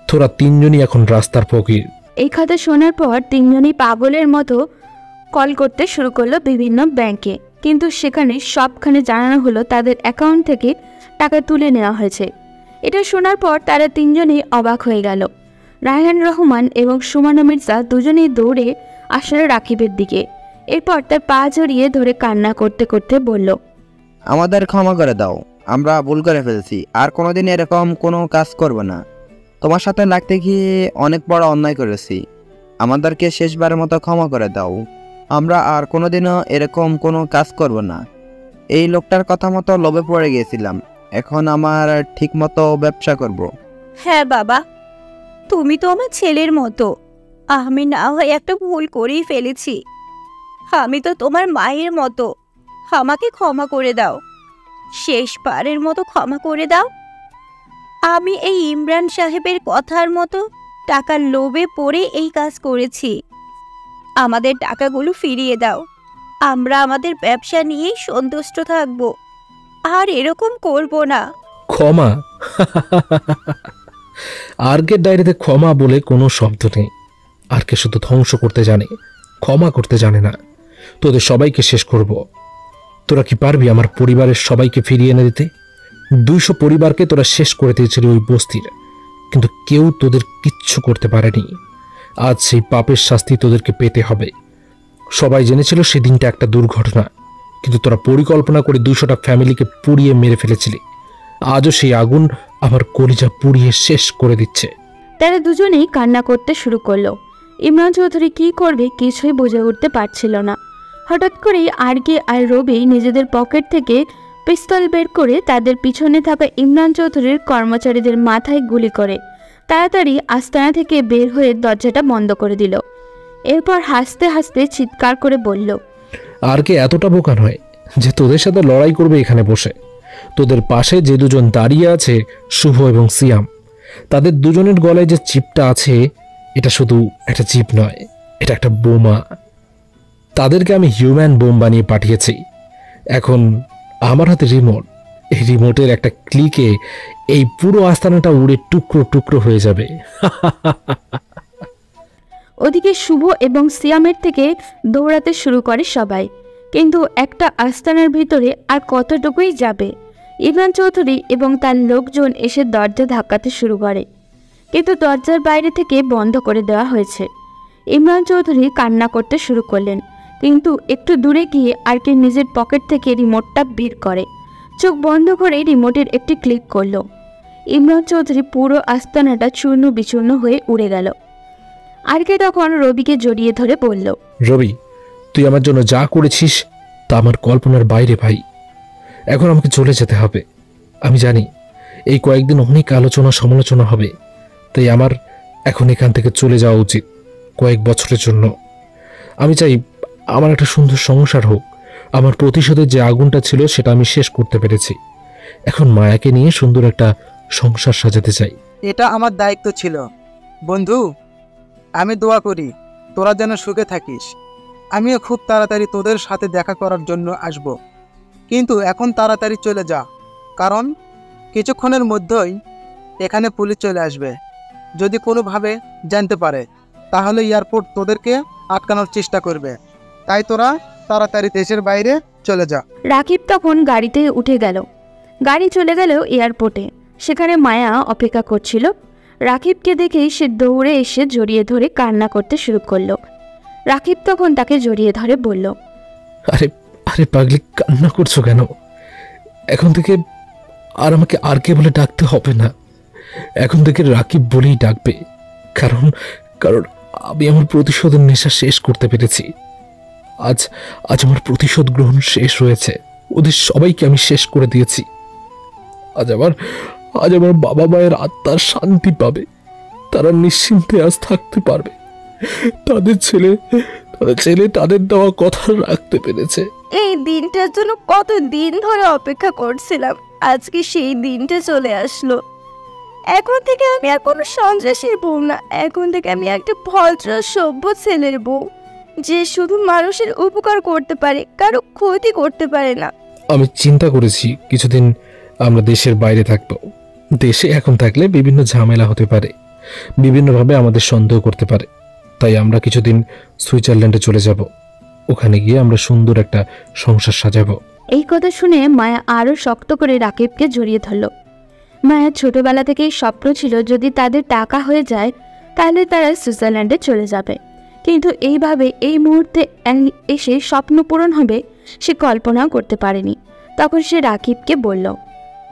তোরা তিনজনই এখন রাস্তার ফকির। এই কথা শোনার পর তিনজনই পাগলের মতো কল করতে শুরু করলো বিভিন্ন ব্যাংকে, কিন্তু সেখানে সবখানে জানানো হলো তাদের অ্যাকাউন্ট থেকে টাকা তুলে নেওয়া হয়েছে। এটা শোনার পর তারা তিনজনই অবাক হয়ে গেল। রায়হান রহমান এবং সুমানা মির্জা দুজনেই দৌড়ে আসলে রাকিবের দিকে। এরপর তার পা জড়িয়ে ধরে কান্না করতে করতে বলল, আমাদের ক্ষমা করে দাও, আমরা ভুল করে ফেলেছি। আর কোনোদিন এরকম কোনো কাজ করব না। তোমার সাথে লাগতে গিয়ে অনেক বড় অন্যায় করেছি। আমাদেরকে শেষবারের মতো ক্ষমা করে দাও। আমরা আর কোনোদিনও এরকম কোনো কাজ করব না। এই লোকটার কথা মতো লোভে পড়ে গিয়েছিলাম, এখন আমার ঠিক মতো ব্যবসা করব। হ্যাঁ বাবা, তুমি তো আমার ছেলের মতো। আমি না হয় একটা ভুল করেই ফেলেছি। আমি তো তোমার মায়ের মতো। আমাকে ক্ষমা করে দাও, শেষবারের মতো ক্ষমা করে দাও। আমি এই ইমরান সাহেবের কথার মতো টাকার লোভে পড়ে এই কাজ করেছি। আমাদের টাকাগুলো ফিরিয়ে দাও। আমরা আমাদের ব্যবসা নিয়েই সন্তুষ্ট থাকব, আর এরকম করব না। ক্ষমা? আর্কের ডায়েরিতে ক্ষমা বলে কোনো শব্দ নেই। আরকে শুধু ধ্বংস করতে জানে, ক্ষমা করতে জানে না। তোদের সবাইকে শেষ করব। তোরা কি পারবি আমার পরিবারের সবাইকে ফিরিয়ে এনে দিতে? 200 পরিবারকে তোরা শেষ করে দিয়েছিলি ওই বস্তির, কিন্তু কেউ তোদের কিচ্ছু করতে পারেনি। আজ সেই পাপের শাস্তি তোদেরকে পেতে হবে। সবাই জেনেছিল সেদিনটা একটা দুর্ঘটনা, কিন্তু তোরা পরিকল্পনা করে 200টা ফ্যামিলিকে পুড়িয়ে মেরে ফেলেছিলি। আজও সেই আগুন আমার কলিজা পুড়িয়ে শেষ করে দিচ্ছে। তারা দুজনেই কান্না করতে শুরু করলো। ইমরান চৌধুরী কী করবে কিছুই বুঝে উঠতে পারছিল না। হঠাৎ করেই আরকে আর রবি নিজেদের পকেট থেকে পিস্তল বের করে তাদের পিছনে থাকা ইমরান চৌধুরীর কর্মচারীদের মাথায় গুলি করে তাড়াতাড়ি আস্তানা থেকে বের হয়ে দরজাটা বন্ধ করে দিল। এরপর হাসতে হাসতে চিৎকার করে বলল, আরকে এতটা বোকা নয় যে তোদের সাথে লড়াই করবে এখানে বসে। তোদের পাশে যে দুজন দাঁড়িয়ে আছে, শুভ এবং সিয়াম, তাদের দুজনের গলায় যে চিপটা আছে, এটা শুধু একটা চিপ নয়, এটা একটা বোমা। তাদেরকে আমি হিউম্যান বোম বানিয়ে পাঠিয়েছি। এখন আমার হাতে রিমোট। এই রিমোটের একটা ক্লিকে এই পুরো আস্তানাটা উড়ে টুকরো টুকরো হয়ে যাবে। ওদিকে শুভ এবং সিয়ামের থেকে দৌড়াতে শুরু করে সবাই, কিন্তু একটা আস্তানার ভিতরে আর কতটুকুই যাবে। ইমরান চৌধুরী এবং তার লোকজন এসে দরজা ধাক্কাতে শুরু করে, কিন্তু দরজার বাইরে থেকে বন্ধ করে দেওয়া হয়েছে। ইমরান চৌধুরী কান্না করতে শুরু করলেন, কিন্তু একটু দূরে গিয়ে আরকে নিজের পকেট থেকে রিমোটটা বের করে চোখ বন্ধ করে রিমোটের একটি ক্লিক করলো। ইমরান চৌধুরী পুরো আস্তানাটা চূর্ণ বিচূর্ণ হয়ে উড়ে গেল। আরকে তখন রবিকে জড়িয়ে ধরে বলল, রবি, তুই আমার জন্য যা করেছিস তা আমার কল্পনার বাইরে ভাই। এখন আমাকে চলে যেতে হবে। আমি জানি এই কয়েকদিন অনেক আলোচনা সমালোচনা হবে, তাই আমার এখন এখান থেকে চলে যাওয়া উচিত কয়েক বছরের জন্য। আমি চাই আমার একটা সুন্দর সংসার হোক। আমার প্রতিশোধের যে আগুনটা ছিল সেটা আমি শেষ করতে পেরেছি। এখন মায়াকে নিয়ে সুন্দর একটা সংসার সাজাতে চাই। এটা আমার দায়িত্ব ছিল। বন্ধু, আমি দোয়া করি তোরা যেন সুখে থাকিস। আমিও খুব তাড়াতাড়ি তোদের সাথে দেখা করার জন্য আসব, কিন্তু এখন তাড়াতাড়ি চলে যা, কারণ কিছুক্ষণের মধ্যেই এখানে পুলিশ চলে আসবে। যদি কোনোভাবে জানতে পারে তাহলে এয়ারপোর্ট তোদেরকে আটকানোর চেষ্টা করবে, তাই তোরা তাড়াতাড়ি দেশের বাইরে চলে যা। রাকিব তখন গাড়িতে উঠে গেল। গাড়ি চলে গেল এয়ারপোর্টে। সেখানে মায়া অপেক্ষা করছিল। রাকিবকে দেখেই সে দৌড়ে এসে জড়িয়ে ধরে কান্না করতে শুরু করলো। রাকিব তখন তাকে জড়িয়ে ধরে বলল, আরে আরে পাগলি, কান্না করছো কেন? এখন থেকে আর আমাকে আরকে বলে ডাকতে হবে না। এখন থেকে রাকিব বলেই ডাকবে, কারণ কারণ আমি আমার প্রতিশোধের নেশা শেষ করতে পেরেছি। আজ আজ আমার প্রতিশোধ গ্রহণ শেষ হয়েছে। ওদের সবাইকে আমি শেষ করে দিয়েছি। আজ আমার বাবা মায়ের আত্মার শান্তি পাবে। তারা নিশ্চিন্তে আজ থাকতে পারবে। তাদের ছেলে তাদের দেওয়া কথা রাখতে পেরেছে। এই দিনটার জন্য কত দিন ধরে অপেক্ষা করছিলাম, আজকে সেই দিনটা চলে আসলো। এখন থেকে আমি আর কোনো সন্ত্রাসীর বউ না, এখন থেকে আমি একটা ভদ্র সভ্য ছেলের বউ, যে শুধু মানুষের উপকার করতে পারে, কারো ক্ষতি করতে পারে না। আমি চিন্তা করেছি কিছুদিন আমরা দেশের বাইরে থাকবো। দেশে এখন থাকলে বিভিন্ন ঝামেলা হতে পারে, বিভিন্নভাবে আমাদের সন্দেহ করতে পারে। তাই আমরা কিছুদিন সুইজারল্যান্ডে চলে যাব। ওখানে গিয়ে আমরা সুন্দর একটা সংসার সাজাবো। এই কথা শুনে মায়া আরও শক্ত করে রাকিবকে জড়িয়ে ধরল। মায়ার ছোটবেলা থেকেই স্বপ্ন ছিল যদি তাদের টাকা হয়ে যায় তাহলে তারা সুইজারল্যান্ডে চলে যাবে, কিন্তু এইভাবে এই মুহূর্তে এসে স্বপ্ন পূরণ হবে সে কল্পনাও করতে পারেনি। তখন সে রাকিবকে বলল,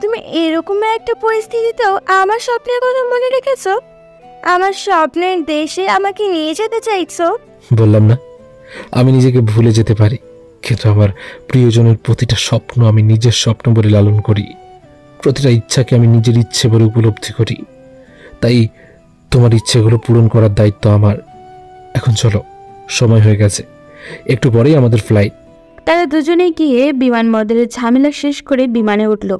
তুমি এরকম একটা পরিস্থিতিতেও আমার স্বপ্নের কথা মনে রেখেছো, আমার স্বপ্নের দেশে আমাকে নিয়ে যেতে চাইছো। বললাম না আমি নিজেকে ভুলে যেতে পারি, কিন্তু আমার প্রিয়জনের প্রতিটা স্বপ্ন আমি নিজের স্বপ্ন বলে লালন করি, প্রতিটা ইচ্ছাকে আমি নিজের ইচ্ছে বলে উপলব্ধি করি। তাই তোমার ইচ্ছেগুলো পূরণ করার দায়িত্ব আমার। এখন চলো, সময় হয়ে গেছে, একটু পরেই আমাদের ফ্লাইট। তারা দুজনে গিয়ে বিমানবন্দরের ঝামেলা শেষ করে বিমানে উঠল।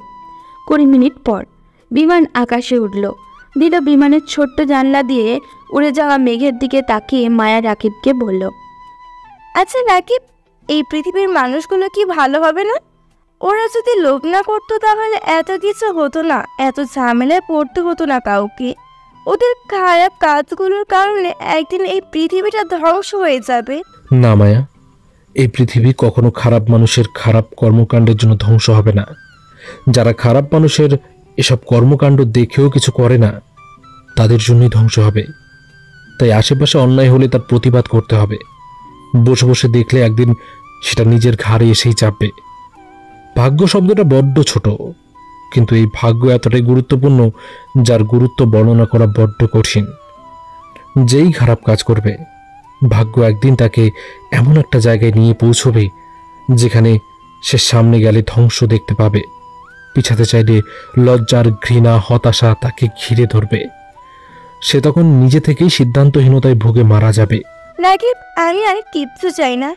20 মিনিট পর বিমান আকাশে উঠল। দিল বিমানের ছোট্ট জানলা দিয়ে উড়ে যাওয়া মেঘের দিকে তাকিয়ে মায়া রাকিবকে বলল, আচ্ছা রাকিব, এই পৃথিবীর মানুষগুলো কি ভালো হবে না? ওরা যদি লোভ না করতো তাহলে এত কিছু হতো না, এত ঝামেলায় পড়তে হতো না কাউকে। ওদের খারাপ কাজগুলোর কারণে একদিন এই পৃথিবীটা ধ্বংস হয়ে যাবে। না মায়া, এই পৃথিবী কখনো খারাপ মানুষের খারাপ কর্মকাণ্ডের জন্য ধ্বংস হবে না। যারা খারাপ মানুষের এসব কর্মকাণ্ড দেখেও কিছু করে না, তাদের জন্যই ধ্বংস হবে। তাই আশেপাশে অন্যায় হলে তার প্রতিবাদ করতে হবে। বসে বসে দেখলে একদিন সেটা নিজের ঘাড়ে এসেই চাপবে। ভাগ্য শব্দটা বড্ড ছোট, কিন্তু এই ভাগ্য এতটাই গুরুত্বপূর্ণ যার গুরুত্ব বর্ণনা করা বড্ড কঠিন। যেই খারাপ কাজ করবে, ভাগ্য একদিন তাকে এমন একটা জায়গায় নিয়ে পৌঁছবে যেখানে সে সামনে গেলে ধ্বংস দেখতে পাবে। পিছাতে চাইলে লজ্জার ঘৃণা হতাশা তাকে ঘিরে ধরবে। সে তখন নিজে থেকেই সিদ্ধান্তহীনতায় ভুগে মারা যাবে। রাকিব, আমি আর কিচ্ছু চাই না।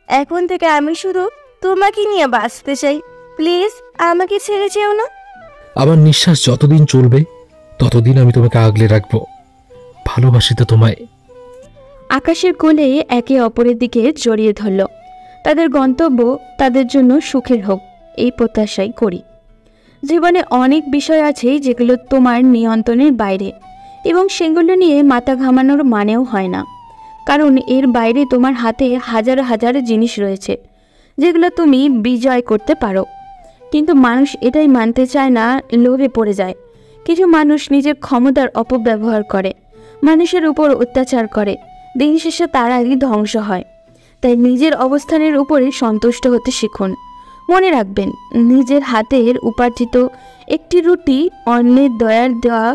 এখন থেকে আমি শুধু তোমাকে নিয়ে বাঁচতে চাই। প্লিজ আমাকে ছেড়ে যেও না। আমার নিঃশ্বাস যতদিন চলবে ততদিন আমি তোমাকে আগলে রাখবো। ভালোবাসি তো তোমায়। আকাশের কোলে একে অপরের দিকে জড়িয়ে ধরল। তাদের গন্তব্য তাদের জন্য সুখের হোক, এই প্রত্যাশাই করি। জীবনে অনেক বিষয় আছে যেগুলো তোমার নিয়ন্ত্রণের বাইরে, এবং সেগুলো নিয়ে মাথা ঘামানোর মানেও হয় না। কারণ এর বাইরে তোমার হাতে হাজার হাজার জিনিস রয়েছে যেগুলো তুমি বিজয় করতে পারো। কিন্তু মানুষ এটাই মানতে চায় না, লোভে পড়ে যায়। কিছু মানুষ নিজের ক্ষমতার অপব্যবহার করে, মানুষের উপর অত্যাচার করে, দিন শেষে তারাই ধ্বংস হয়। তাই নিজের অবস্থানের উপরে সন্তুষ্ট হতে শিখুন। মনে রাখবেন, নিজের হাতের উপার্জিত একটি রুটি অন্যের দয়ার দেওয়া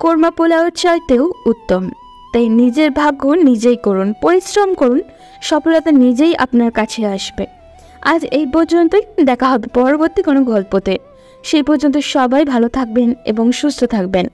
কোরমা পোলাওয়ের চাইতেও উত্তম। তাই নিজের ভাগ্য নিজেই করুন, পরিশ্রম করুন, সফলতা নিজেই আপনার কাছে আসবে। আজ এই পর্যন্তই, দেখা হবে পরবর্তী কোনো গল্পতে। সেই পর্যন্ত সবাই ভালো থাকবেন এবং সুস্থ থাকবেন।